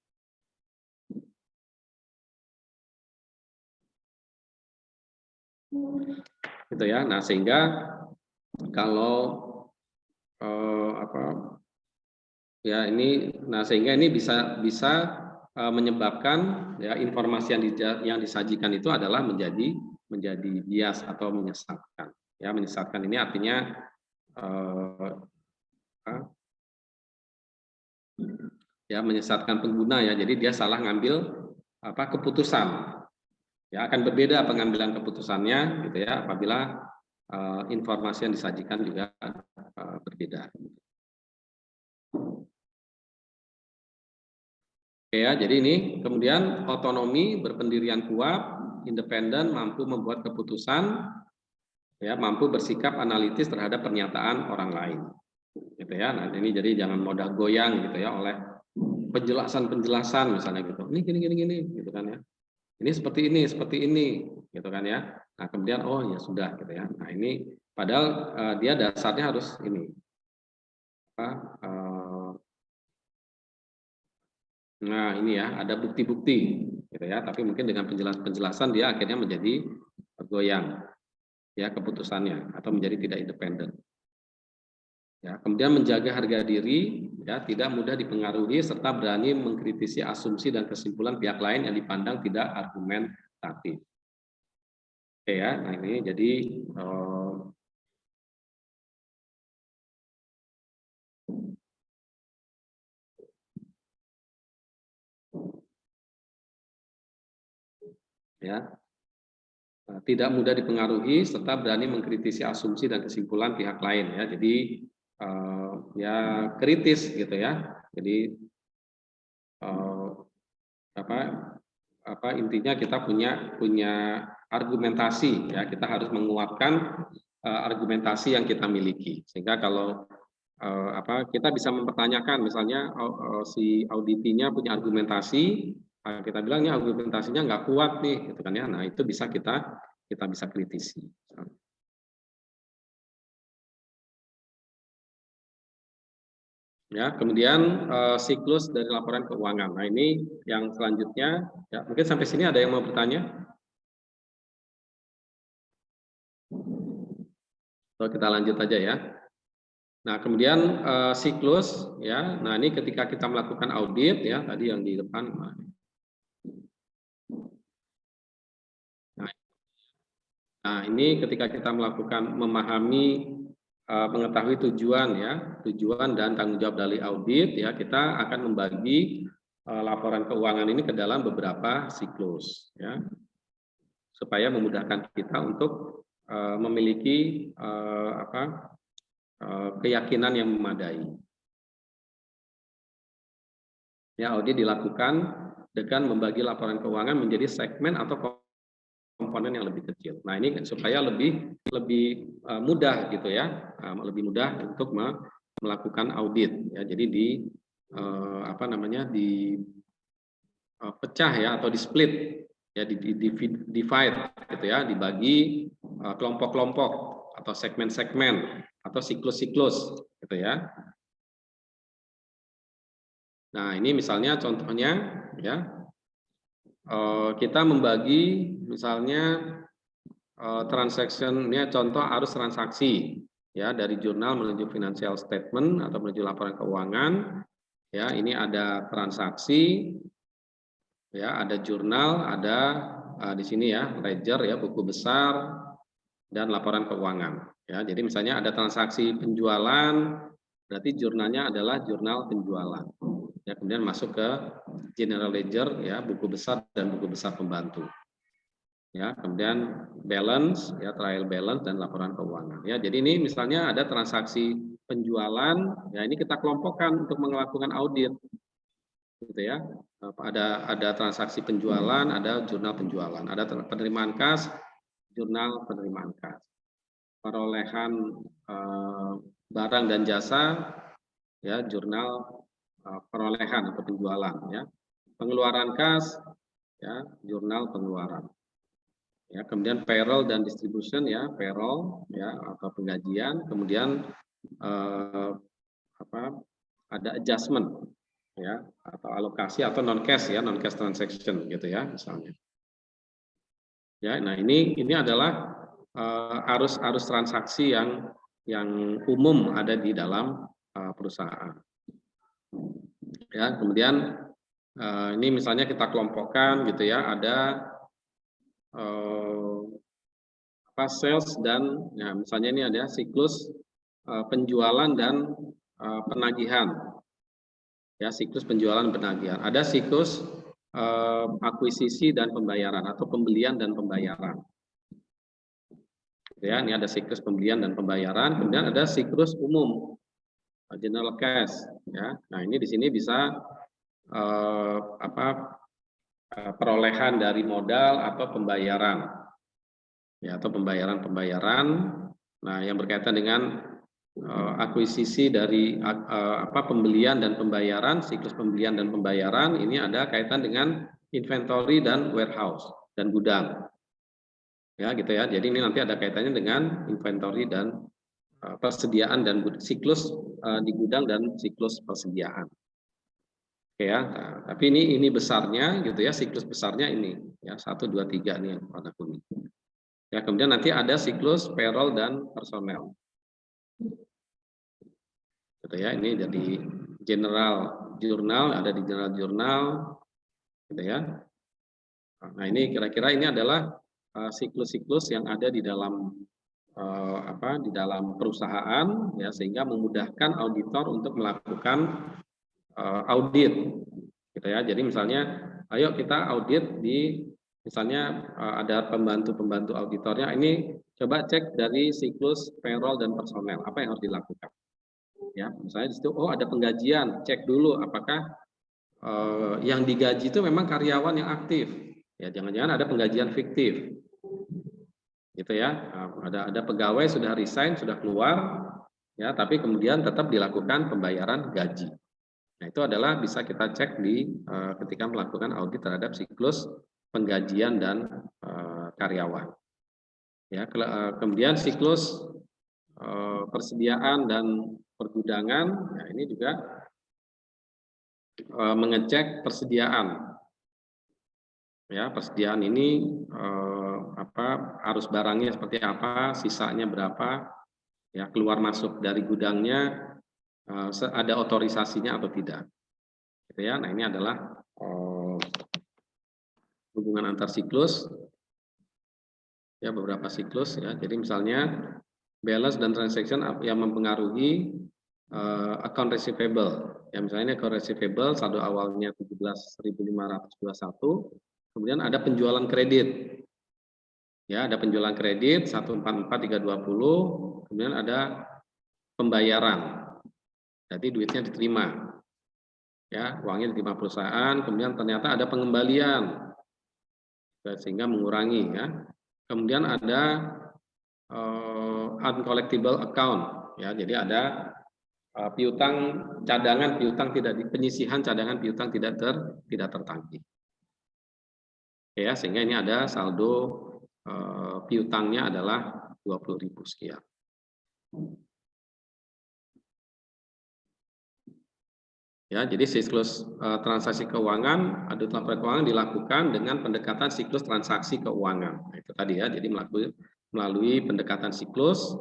Gitu ya. Nah, sehingga kalau apa ya ini, nah sehingga ini bisa menyebabkan ya informasi yang disajikan itu adalah menjadi bias atau menyesatkan. Ya, menyesatkan ini artinya ya menyesatkan pengguna, ya. Jadi dia salah ngambil keputusan. Ya, akan berbeda pengambilan keputusannya, gitu ya, apabila informasi yang disajikan juga berbeda. Oke, ya, jadi ini kemudian otonomi, berpendirian kuat, independen, mampu membuat keputusan, ya, mampu bersikap analitis terhadap pernyataan orang lain, gitu ya. Nah, ini jadi jangan mudah goyang, gitu ya, oleh penjelasan misalnya, gitu. Ini gini, gitu kan ya. Ini seperti ini, gitu kan ya. Nah, kemudian oh ya sudah, gitu ya. Nah, ini padahal dia dasarnya harus ini nah ini ya, ada bukti-bukti, gitu ya. Tapi mungkin dengan penjelasan dia akhirnya menjadi goyang, ya, keputusannya, atau menjadi tidak independen. Ya, kemudian menjaga harga diri, ya, tidak mudah dipengaruhi serta berani mengkritisi asumsi dan kesimpulan pihak lain yang dipandang tidak argumentatif. Oke, ya, nah ini jadi ya, tidak mudah dipengaruhi serta berani mengkritisi asumsi dan kesimpulan pihak lain, ya. Jadi ya kritis, gitu ya. Jadi intinya kita punya argumentasi, ya, kita harus menguatkan argumentasi yang kita miliki, sehingga kalau kita bisa mempertanyakan, misalnya si auditinya punya argumentasi, kita bilang ini argumentasinya nggak kuat nih, gitu kan ya. Nah, itu bisa kita bisa kritisi. Ya, kemudian siklus dari laporan keuangan. Nah, ini yang selanjutnya, ya, mungkin sampai sini ada yang mau bertanya? Atau kita lanjut aja ya. Nah, kemudian siklus, ya. Nah, ini ketika kita melakukan audit, ya, tadi yang di depan. Nah, ini ketika kita melakukan memahami, mengetahui tujuan, ya, tujuan dan tanggung jawab dari audit, ya, kita akan membagi laporan keuangan ini ke dalam beberapa siklus, ya, supaya memudahkan kita untuk memiliki keyakinan yang memadai. Ya, audit dilakukan dengan membagi laporan keuangan menjadi segmen atau komponen yang lebih kecil. Nah, ini supaya lebih mudah, gitu ya, lebih mudah untuk melakukan audit, ya. Jadi dipecah, ya, atau di split, ya, divide, gitu ya, dibagi kelompok-kelompok atau segmen-segmen atau siklus-siklus, gitu ya. Nah, ini misalnya contohnya, ya, kita membagi misalnya transaction-nya, contoh arus transaksi, ya, dari jurnal menuju financial statement atau menuju laporan keuangan, ya. Ini ada transaksi, ya, ada jurnal, ada di sini, ya, ledger, ya, buku besar, dan laporan keuangan, ya. Jadi misalnya ada transaksi penjualan, berarti jurnalnya adalah jurnal penjualan, ya. Kemudian masuk ke general ledger, ya, buku besar dan buku besar pembantu, ya. Kemudian balance, ya, trial balance dan laporan keuangan, ya. Jadi ini misalnya ada transaksi penjualan, ya, ini kita kelompokkan untuk melakukan audit, gitu ya. Ada transaksi penjualan, ada jurnal penjualan, ada penerimaan kas, jurnal penerimaan kas, perolehan barang dan jasa, ya, jurnal perolehan atau penjualan, ya. Pengeluaran kas, ya, jurnal pengeluaran. Ya, kemudian payroll dan distribution, ya, payroll, ya, atau penggajian, kemudian ada adjustment, ya, atau alokasi atau non cash, ya, non cash transaction gitu, ya, misalnya. Ya, nah ini adalah arus transaksi yang umum ada di dalam perusahaan. Ya, kemudian ini misalnya kita kelompokkan gitu, ya, ada sales dan, ya, misalnya ini ada siklus penjualan dan penagihan, ya, siklus penjualan dan penagihan. Ada siklus akuisisi dan pembayaran atau pembelian dan pembayaran. Ya, ini ada siklus pembelian dan pembayaran, kemudian ada siklus umum, general cash, ya. Nah, ini di sini bisa perolehan dari modal atau pembayaran, ya, atau pembayaran. Nah, yang berkaitan dengan akuisisi dari pembelian dan pembayaran, siklus pembelian dan pembayaran ini ada kaitan dengan inventory dan warehouse dan gudang. Ya, gitu, ya. Jadi ini nanti ada kaitannya dengan inventory dan persediaan dan siklus di gudang dan siklus persediaan. Oke, ya. Nah, tapi ini besarnya gitu, ya, siklus besarnya ini, ya, 1 2 3 nih yang warna kuning. Ya, kemudian nanti ada siklus payroll dan personel. Gitu, ya. Ini jadi general journal, ada di general journal gitu, ya. Nah, ini kira-kira ini adalah siklus-siklus yang ada di dalam di dalam perusahaan, ya, sehingga memudahkan auditor untuk melakukan audit, gitu, ya. Jadi misalnya, ayo kita audit di, misalnya ada pembantu auditornya, ini coba cek dari siklus payroll dan personel, apa yang harus dilakukan, ya. Misalnya di situ, oh ada penggajian, cek dulu apakah yang digaji itu memang karyawan yang aktif, ya, jangan-jangan ada penggajian fiktif, gitu, ya. Ada pegawai sudah resign, sudah keluar, ya, tapi kemudian tetap dilakukan pembayaran gaji. Nah, itu adalah bisa kita cek di ketika melakukan audit terhadap siklus penggajian dan karyawan. Ya, kemudian siklus persediaan dan pergudangan, ya, ini juga mengecek persediaan. Ya, persediaan ini arus barangnya seperti apa, sisanya berapa, ya, keluar masuk dari gudangnya ada otorisasinya atau tidak, gitu, ya. Nah, ini adalah hubungan antar siklus, ya, beberapa siklus, ya. Jadi misalnya balance dan transaction yang mempengaruhi account receivable, ya, misalnya account receivable saldo awalnya 17.521, kemudian ada penjualan kredit, ya, ada penjualan kredit 144.320, kemudian ada pembayaran, jadi duitnya diterima, ya, uangnya diterima perusahaan, kemudian ternyata ada pengembalian, sehingga mengurangi, ya. Kemudian ada uncollectible account, ya, jadi ada piutang cadangan, penyisihan cadangan piutang tidak tertagih, ya, sehingga ini ada saldo piutangnya adalah 20.000 sekian. Ya, jadi siklus transaksi keuangan, audit laporan keuangan dilakukan dengan pendekatan siklus transaksi keuangan. Nah, itu tadi, ya, jadi melalui pendekatan siklus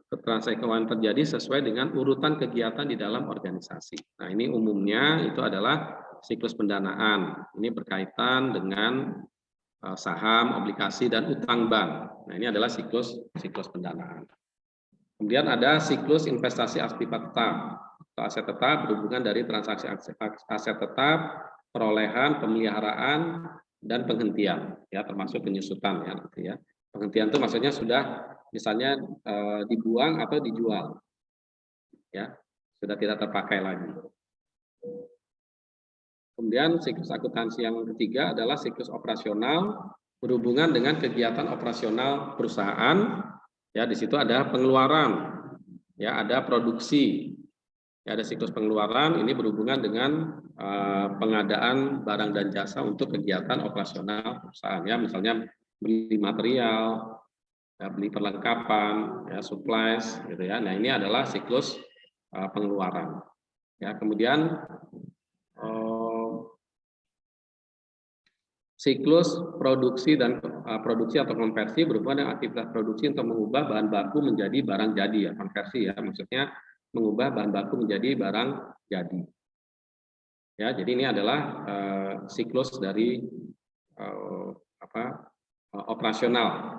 transaksi keuangan terjadi sesuai dengan urutan kegiatan di dalam organisasi. Nah, ini umumnya itu adalah siklus pendanaan. Ini berkaitan dengan saham, obligasi, dan utang bank. Nah, ini adalah siklus pendanaan. Kemudian ada siklus investasi aktif tetap atau aset tetap berhubungan dari transaksi aset tetap, perolehan, pemeliharaan, dan penghentian, ya, termasuk penyusutan, ya, nanti, ya. Penghentian itu maksudnya sudah misalnya dibuang atau dijual, ya, sudah tidak terpakai lagi. Kemudian siklus akuntansi yang ketiga adalah siklus operasional berhubungan dengan kegiatan operasional perusahaan, ya, di situ ada pengeluaran, ya, ada produksi, Ya, ada siklus pengeluaran, ini berhubungan dengan pengadaan barang dan jasa untuk kegiatan operasional perusahaan. Ya, misalnya beli material, ya, beli perlengkapan, ya, supplies, gitu ya. Nah, ini adalah siklus pengeluaran. Ya, kemudian siklus produksi dan produksi atau konversi berhubungan dengan aktivitas produksi untuk mengubah bahan baku menjadi barang jadi, ya, konversi, ya, maksudnya mengubah bahan baku menjadi barang jadi. Ya, jadi ini adalah siklus dari operasional.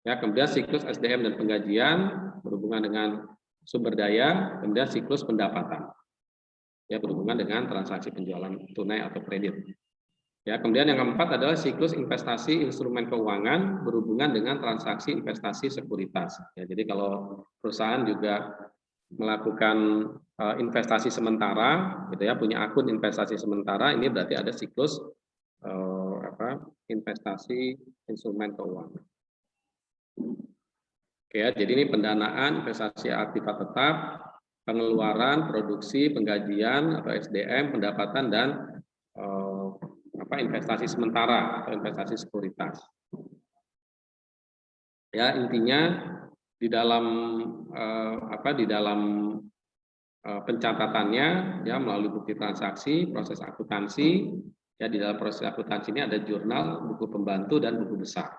Ya, kemudian siklus SDM dan penggajian berhubungan dengan sumber daya, kemudian siklus pendapatan. Ya, berhubungan dengan transaksi penjualan tunai atau kredit. Ya, kemudian yang keempat adalah siklus investasi instrumen keuangan berhubungan dengan transaksi investasi sekuritas. Ya, jadi kalau perusahaan juga melakukan investasi sementara, gitu ya, punya akun investasi sementara, ini berarti ada siklus investasi instrumen keuangan. Oke, ya, jadi ini pendanaan, investasi aktiva tetap, pengeluaran, produksi, penggajian atau SDM, pendapatan dan investasi sementara atau investasi sekuritas. Ya, intinya di dalam pencatatannya, ya, melalui bukti transaksi, proses akuntansi, ya, di dalam proses akuntansi ini ada jurnal, buku pembantu dan buku besar.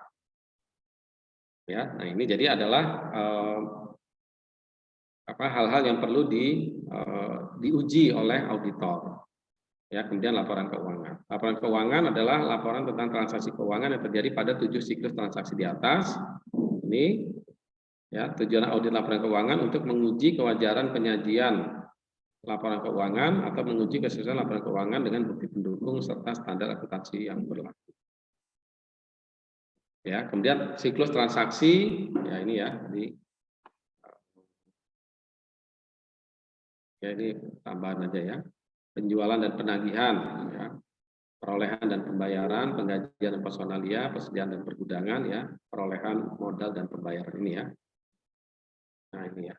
Ya, nah ini jadi adalah hal-hal yang perlu diuji oleh auditor. Ya, kemudian laporan keuangan. Laporan keuangan adalah laporan tentang transaksi keuangan yang terjadi pada 7 siklus transaksi di atas. Ini, ya, tujuan audit laporan keuangan untuk menguji kewajaran penyajian laporan keuangan atau menguji kesesuaian laporan keuangan dengan bukti pendukung serta standar akuntansi yang berlaku. Ya, kemudian siklus transaksi, ya ini ya, ini tambahan aja ya. Penjualan dan penagihan, ya, perolehan dan pembayaran, penggajian dan personalia, persediaan dan pergudangan, ya, perolehan modal dan pembayaran ini, ya. Nah ini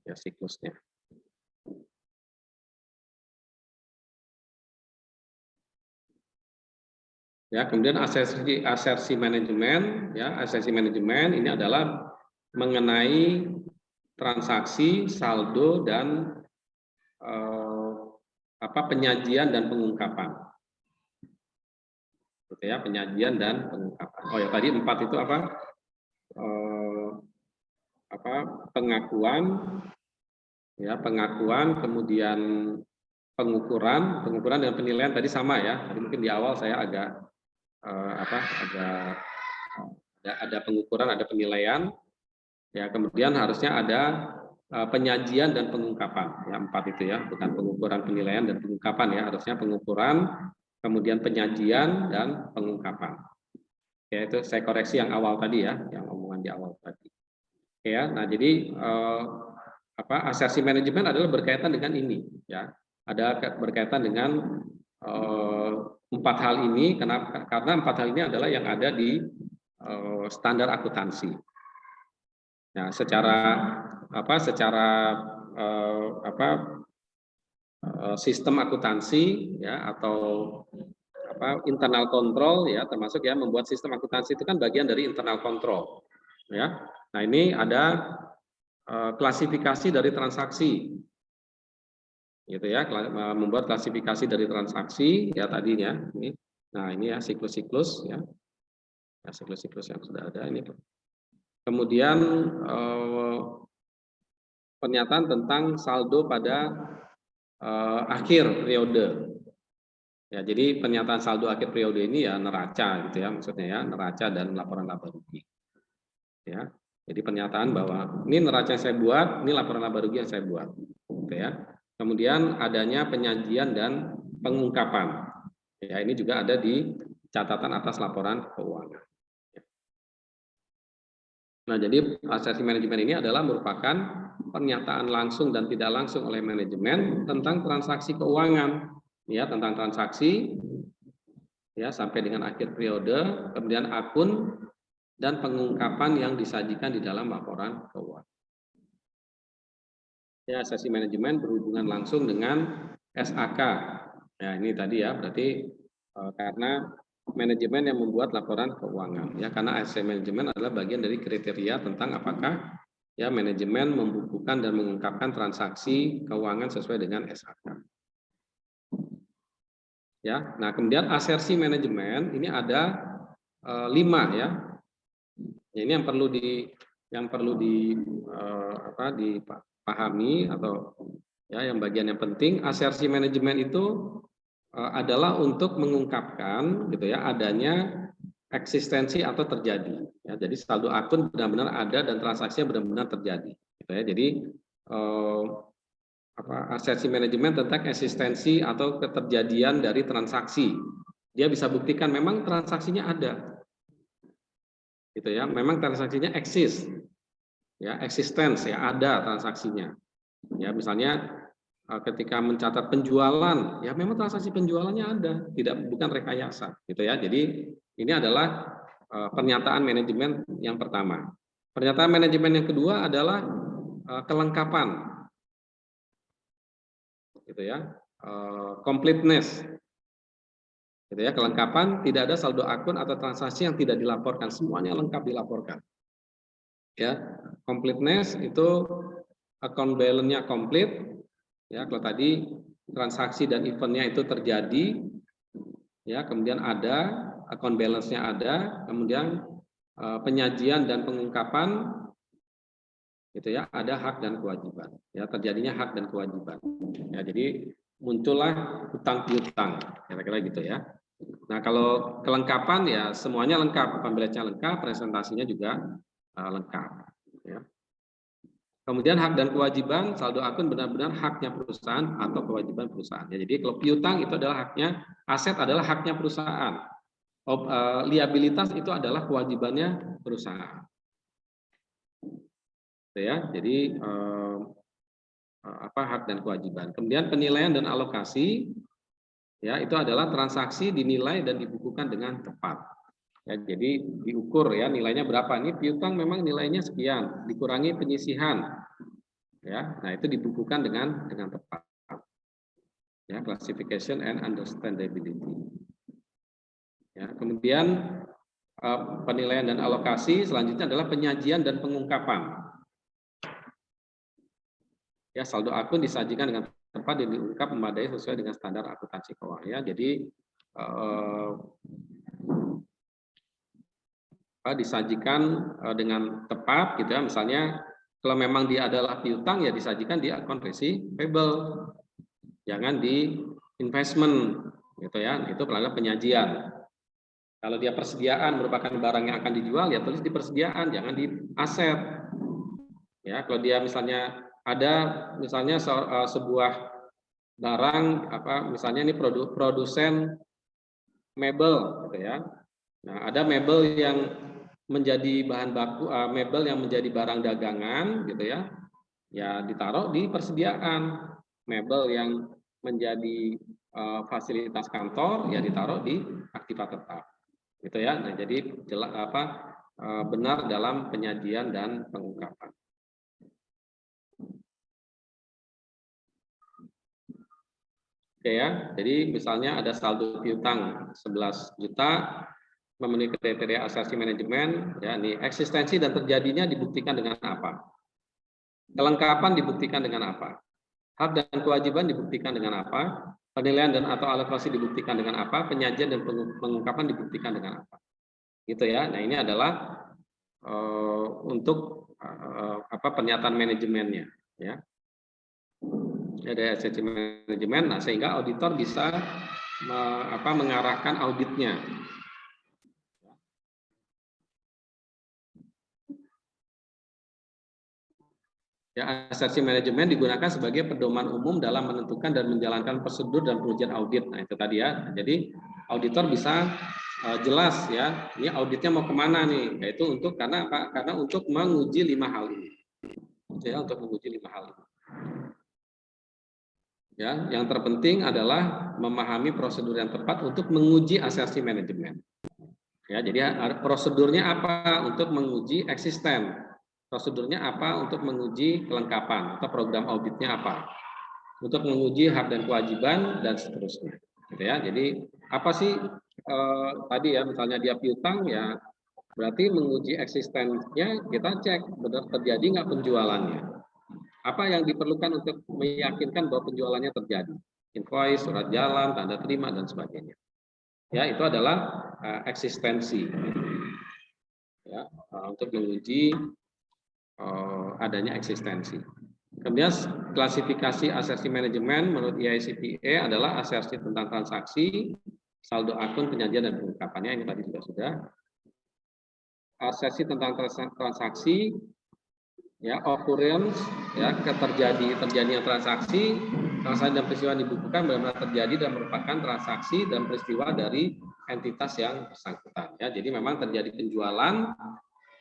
ya siklusnya. Ya, kemudian asersi manajemen, ya, asersi manajemen ini adalah mengenai transaksi, saldo dan penyajian dan pengungkapan. Gitu ya, penyajian dan pengungkapan. Oh ya, tadi 4 itu pengakuan, ya, pengakuan, kemudian pengukuran dan penilaian tadi sama ya. Tadi mungkin di awal saya agak ada pengukuran, ada penilaian, ya, kemudian harusnya ada penyajian dan pengungkapan, ya, 4 itu ya, bukan pengukuran, penilaian dan pengungkapan, ya, harusnya pengukuran, kemudian penyajian dan pengungkapan. Ya, itu saya koreksi yang awal tadi ya, yang omongan di awal tadi. Ya, nah jadi asersi manajemen adalah berkaitan dengan ini, ya, ada berkaitan dengan 4 hal ini, karena 4 hal ini adalah yang ada di standar akuntansi. Nah, secara sistem akuntansi, ya, atau internal control, ya, termasuk ya membuat sistem akuntansi itu kan bagian dari internal control, ya. Nah, ini ada klasifikasi dari transaksi, gitu ya, membuat klasifikasi dari transaksi, ya, tadinya ini. Nah, ini ya siklus-siklus, ya, siklus-siklus yang sudah ada ini. Kemudian pernyataan tentang saldo pada akhir periode. Ya, jadi pernyataan saldo akhir periode ini ya neraca, gitu ya, maksudnya ya, neraca dan laporan laba rugi. Ya, jadi pernyataan bahwa ini neraca yang saya buat, ini laporan laba rugi yang saya buat, gitu ya. Kemudian adanya penyajian dan pengungkapan. Ya, ini juga ada di catatan atas laporan keuangan. Nah, jadi asersi manajemen ini adalah merupakan pernyataan langsung dan tidak langsung oleh manajemen tentang transaksi keuangan, ya, tentang transaksi, ya, sampai dengan akhir periode, kemudian akun dan pengungkapan yang disajikan di dalam laporan keuangan. Ya, asersi manajemen berhubungan langsung dengan SAK. Ya, ini tadi ya, berarti karena manajemen yang membuat laporan keuangan. Ya, karena asersi manajemen adalah bagian dari kriteria tentang apakah ya manajemen membukukan dan mengungkapkan transaksi keuangan sesuai dengan SAK. Ya, nah kemudian asersi manajemen ini ada 5 ya. Ini yang perlu dipahami atau ya yang bagian yang penting. Asersi manajemen itu adalah untuk mengungkapkan gitu ya adanya eksistensi atau terjadi. Ya, jadi saldo akun benar-benar ada dan transaksinya benar-benar terjadi. Gitu ya. Jadi asersi manajemen tentang eksistensi atau keterjadian dari transaksi. Dia bisa buktikan memang transaksinya ada. Gitu ya, memang transaksinya eksis. Ya, existence ya, ada transaksinya. Ya, misalnya ketika mencatat penjualan, ya memang transaksi penjualannya ada, bukan rekayasa, gitu ya. Jadi ini adalah pernyataan manajemen yang pertama. Pernyataan manajemen yang kedua adalah kelengkapan, gitu ya, completeness, gitu ya, kelengkapan. Tidak ada saldo akun atau transaksi yang tidak dilaporkan, semuanya lengkap dilaporkan. Ya, completeness itu account balance-nya komplit. Ya, kalau tadi transaksi dan eventnya itu terjadi, ya, kemudian ada account balance-nya ada, kemudian penyajian dan pengungkapan, gitu ya, ada hak dan kewajiban. Ya, terjadinya hak dan kewajiban. Ya, jadi muncullah hutang piutang, kira-kira gitu ya. Nah, kalau kelengkapan ya semuanya lengkap, pembayarannya lengkap, presentasinya juga lengkap. Ya. Kemudian hak dan kewajiban, saldo akun benar-benar haknya perusahaan atau kewajiban perusahaan. Ya, jadi kalau piutang itu adalah haknya, aset adalah haknya perusahaan. Liabilitas itu adalah kewajibannya perusahaan. Ya, jadi hak dan kewajiban. Kemudian penilaian dan alokasi, ya itu adalah transaksi dinilai dan dibukukan dengan tepat. Ya, jadi diukur ya nilainya berapa. Ini piutang memang nilainya sekian, dikurangi penyisihan. Ya, nah itu dibukukan dengan tepat. Ya, classification and understandability. Ya, kemudian penilaian dan alokasi selanjutnya adalah penyajian dan pengungkapan. Ya, saldo akun disajikan dengan tepat dan diungkap memadai sesuai dengan standar akuntansi keuangan. Ya, jadi disajikan dengan tepat gitu ya. Misalnya kalau memang dia adalah piutang ya disajikan di akun receivable. Jangan di investment gitu ya. Itu adalah penyajian. Kalau dia persediaan merupakan barang yang akan dijual ya tulis di persediaan, jangan di aset. Ya, kalau dia misalnya ada misalnya sebuah barang misalnya ini produsen mebel gitu ya. Nah, ada mebel yang menjadi bahan baku, mebel yang menjadi barang dagangan gitu ya. Ya ditaruh di persediaan. Mebel yang menjadi fasilitas kantor ya ditaruh di aktiva tetap. Gitu ya. Nah, jadi benar dalam penyajian dan pengungkapan. Oke ya. Jadi misalnya ada saldo piutang 11 juta memenuhi kriteria asersi manajemen, ya ini eksistensi dan terjadinya dibuktikan dengan apa? Kelengkapan dibuktikan dengan apa? Hak dan kewajiban dibuktikan dengan apa? Penilaian dan atau alokasi dibuktikan dengan apa? Penyajian dan pengungkapan dibuktikan dengan apa? Gitu ya. Nah, ini adalah untuk pernyataan manajemennya, ya. Ada asersi manajemen, nah sehingga auditor bisa mengarahkan auditnya. Ya, asersi manajemen digunakan sebagai pedoman umum dalam menentukan dan menjalankan prosedur dan pengujian audit. Nah, itu tadi ya. Jadi auditor bisa jelas ya, ini auditnya mau kemana nih? Yaitu untuk karena apa? Karena untuk menguji 5 hal ini. Ya, untuk menguji 5 hal ini. Ya, yang terpenting adalah memahami prosedur yang tepat untuk menguji asersi manajemen. Ya, jadi prosedurnya apa untuk menguji eksisten? Prosedurnya apa untuk menguji kelengkapan atau program auditnya apa? Untuk menguji hak dan kewajiban dan seterusnya. Gitu ya. Jadi apa sih tadi ya, misalnya dia piutang ya, berarti menguji eksistensinya kita cek benar terjadi nggak penjualannya. Apa yang diperlukan untuk meyakinkan bahwa penjualannya terjadi? Invoice, surat jalan, tanda terima dan sebagainya. Ya, itu adalah eksistensi. Ya, untuk menguji adanya eksistensi. Kemudian klasifikasi asersi manajemen menurut IICPA adalah asersi tentang transaksi, saldo akun, penyajian dan pengungkapannya, ini tadi juga sudah. Asersi tentang transaksi, ya, occurrence, ya, terjadinya transaksi dan peristiwa yang dibukukan benar-benar terjadi dan merupakan transaksi dan peristiwa dari entitas yang bersangkutan. Ya, jadi memang terjadi penjualan,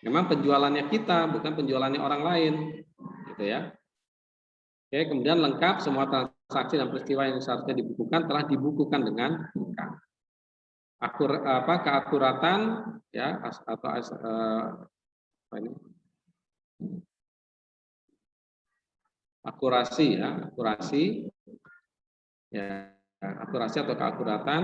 memang penjualannya kita, bukan penjualannya orang lain, gitu ya. Oke, kemudian lengkap semua transaksi dan peristiwa yang seharusnya dibukukan telah dibukukan dengan lengkap. Keakuratan, ya, atau apa ini? Akurasi, ya, akurasi atau keakuratan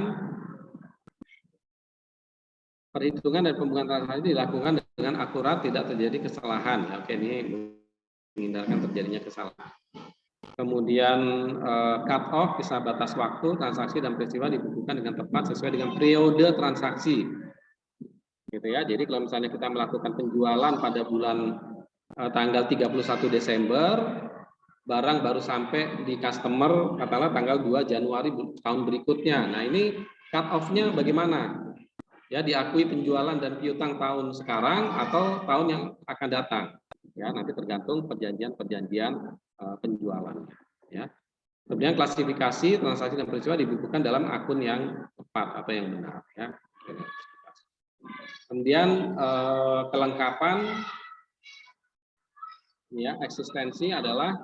perhitungan dan pembukaan transaksi dilakukan dengan akurat, tidak terjadi kesalahan. Ya, oke, ini menghindarkan terjadinya kesalahan. Kemudian cut off, kisah batas waktu transaksi dan peristiwa dibukukan dengan tepat sesuai dengan periode transaksi, gitu ya. Jadi kalau misalnya kita melakukan penjualan pada bulan tanggal 31 Desember, barang baru sampai di customer katakanlah tanggal 2 Januari tahun berikutnya. Nah, ini cut off-nya bagaimana? Ya, diakui penjualan dan piutang tahun sekarang atau tahun yang akan datang. Ya, nanti tergantung perjanjian penjualan. Ya. Kemudian klasifikasi transaksi dan peristiwa dibukukan dalam akun yang tepat atau yang benar. Ya. Kemudian kelengkapan, ya, eksistensi adalah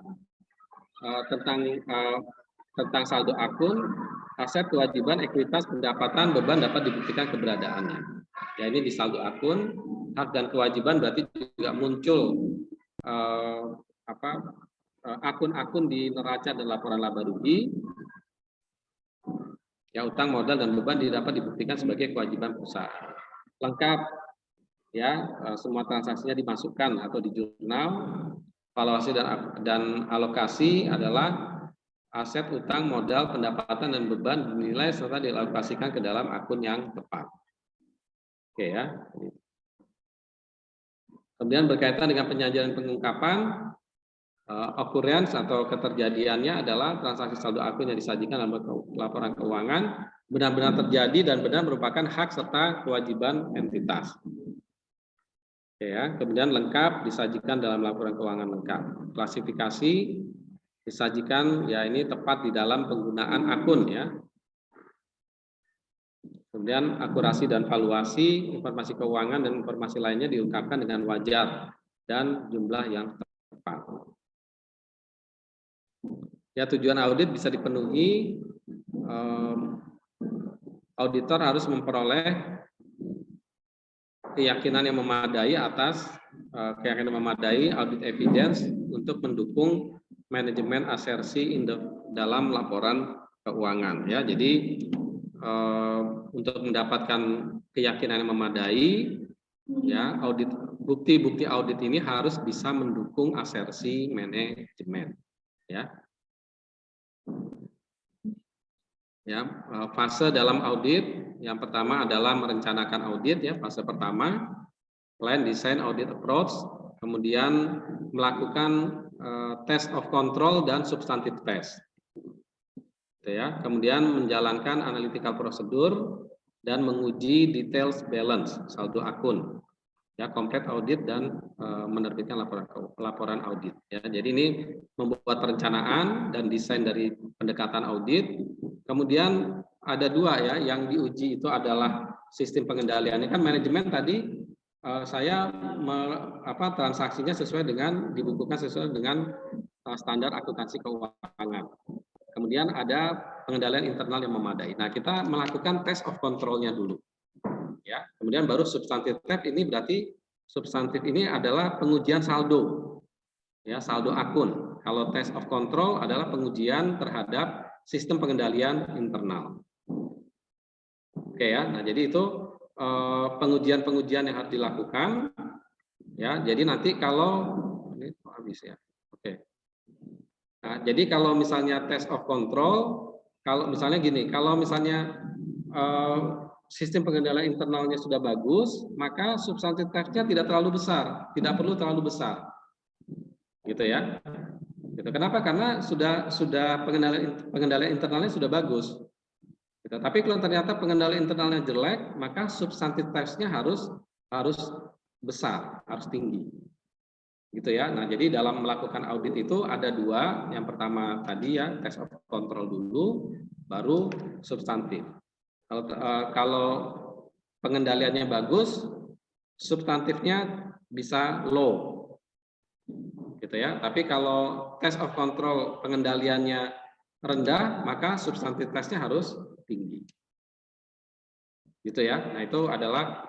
tentang saldo akun, aset, kewajiban, ekuitas, pendapatan, beban dapat dibuktikan keberadaannya. Ya, ini di saldo akun, hak dan kewajiban berarti juga muncul akun-akun di neraca dan laporan laba rugi. Ya, utang, modal dan beban dapat dibuktikan sebagai kewajiban perusahaan. Lengkap, ya, semua transaksinya dimasukkan atau di jurnal. Valuasi dan alokasi adalah aset, utang, modal, pendapatan dan beban dinilai serta dialokasikan ke dalam akun yang tepat. Oke, ya. Kemudian berkaitan dengan penyajian dan pengungkapan, occurrence atau keterjadiannya adalah transaksi saldo akun yang disajikan dalam laporan keuangan benar-benar terjadi dan benar merupakan hak serta kewajiban entitas. Oke, ya. Kemudian lengkap disajikan dalam laporan keuangan lengkap. Klasifikasi disajikan, ya, ini tepat di dalam penggunaan akun, ya. Kemudian akurasi dan valuasi informasi keuangan dan informasi lainnya diungkapkan dengan wajar dan jumlah yang tepat. Ya, tujuan audit bisa dipenuhi, auditor harus memperoleh keyakinan yang memadai audit evidence untuk mendukung manajemen asersi dalam laporan keuangan, ya. Jadi untuk mendapatkan keyakinan yang memadai, ya, bukti-bukti audit ini harus bisa mendukung asersi manajemen, ya. Ya, fase dalam audit yang pertama adalah merencanakan audit, ya, fase pertama, plan, design, audit approach, kemudian melakukan test of control dan substantive test, ya, kemudian menjalankan analytical prosedur dan menguji details balance saldo akun, ya, komplit audit dan menerbitkan laporan audit, ya. Jadi ini membuat perencanaan dan desain dari pendekatan audit. Kemudian ada dua, ya, yang diuji itu adalah sistem pengendaliannya. Kan manajemen tadi saya transaksinya sesuai dengan dibukukan sesuai dengan standar akuntansi keuangan. Kemudian ada pengendalian internal yang memadai. Nah, kita melakukan test of control-nya dulu, ya. Kemudian baru substantive test, ini berarti substantif ini adalah pengujian saldo, ya, saldo akun. Kalau test of control adalah pengujian terhadap sistem pengendalian internal. Oke ya, nah jadi itu pengujian-pengujian yang harus dilakukan, ya. Jadi nanti kalau ini habis ya, oke. Nah, jadi kalau misalnya test of control, kalau misalnya gini, kalau misalnya sistem pengendalian internalnya sudah bagus, maka substantif testnya tidak terlalu besar, tidak perlu terlalu besar, gitu ya. Gitu. Kenapa? Karena sudah pengendalian internalnya sudah bagus. Gitu. Tapi kalau ternyata pengendalian internalnya jelek, maka substantif testnya harus besar, harus tinggi. Gitu ya. Nah, jadi dalam melakukan audit itu ada dua. Yang pertama tadi ya, test of control dulu, baru substantif. Kalau pengendaliannya bagus, substantifnya bisa low, gitu ya. Tapi kalau test of control pengendaliannya rendah, maka substantif tesnya harus tinggi, gitu ya. Nah, itu adalah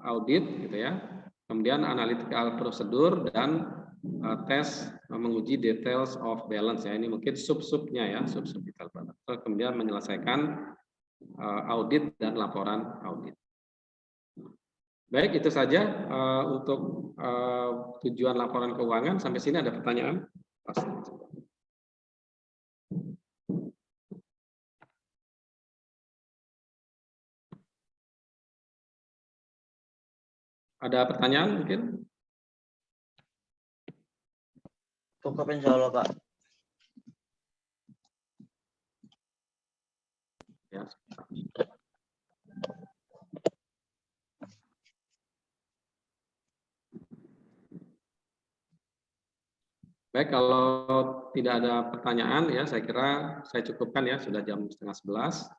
audit, gitu ya. Kemudian analytical prosedur dan tes menguji details of balance, ya. Ini mungkin sub-subnya ya, sub-sub detail balance. Kemudian menyelesaikan audit dan laporan audit. Baik, itu saja untuk tujuan laporan keuangan. Sampai sini ada pertanyaan? Ada pertanyaan mungkin? Cukup insya Allah, Pak. Ya. Baik, kalau tidak ada pertanyaan ya, saya kira saya cukupkan ya, sudah jam 10:30.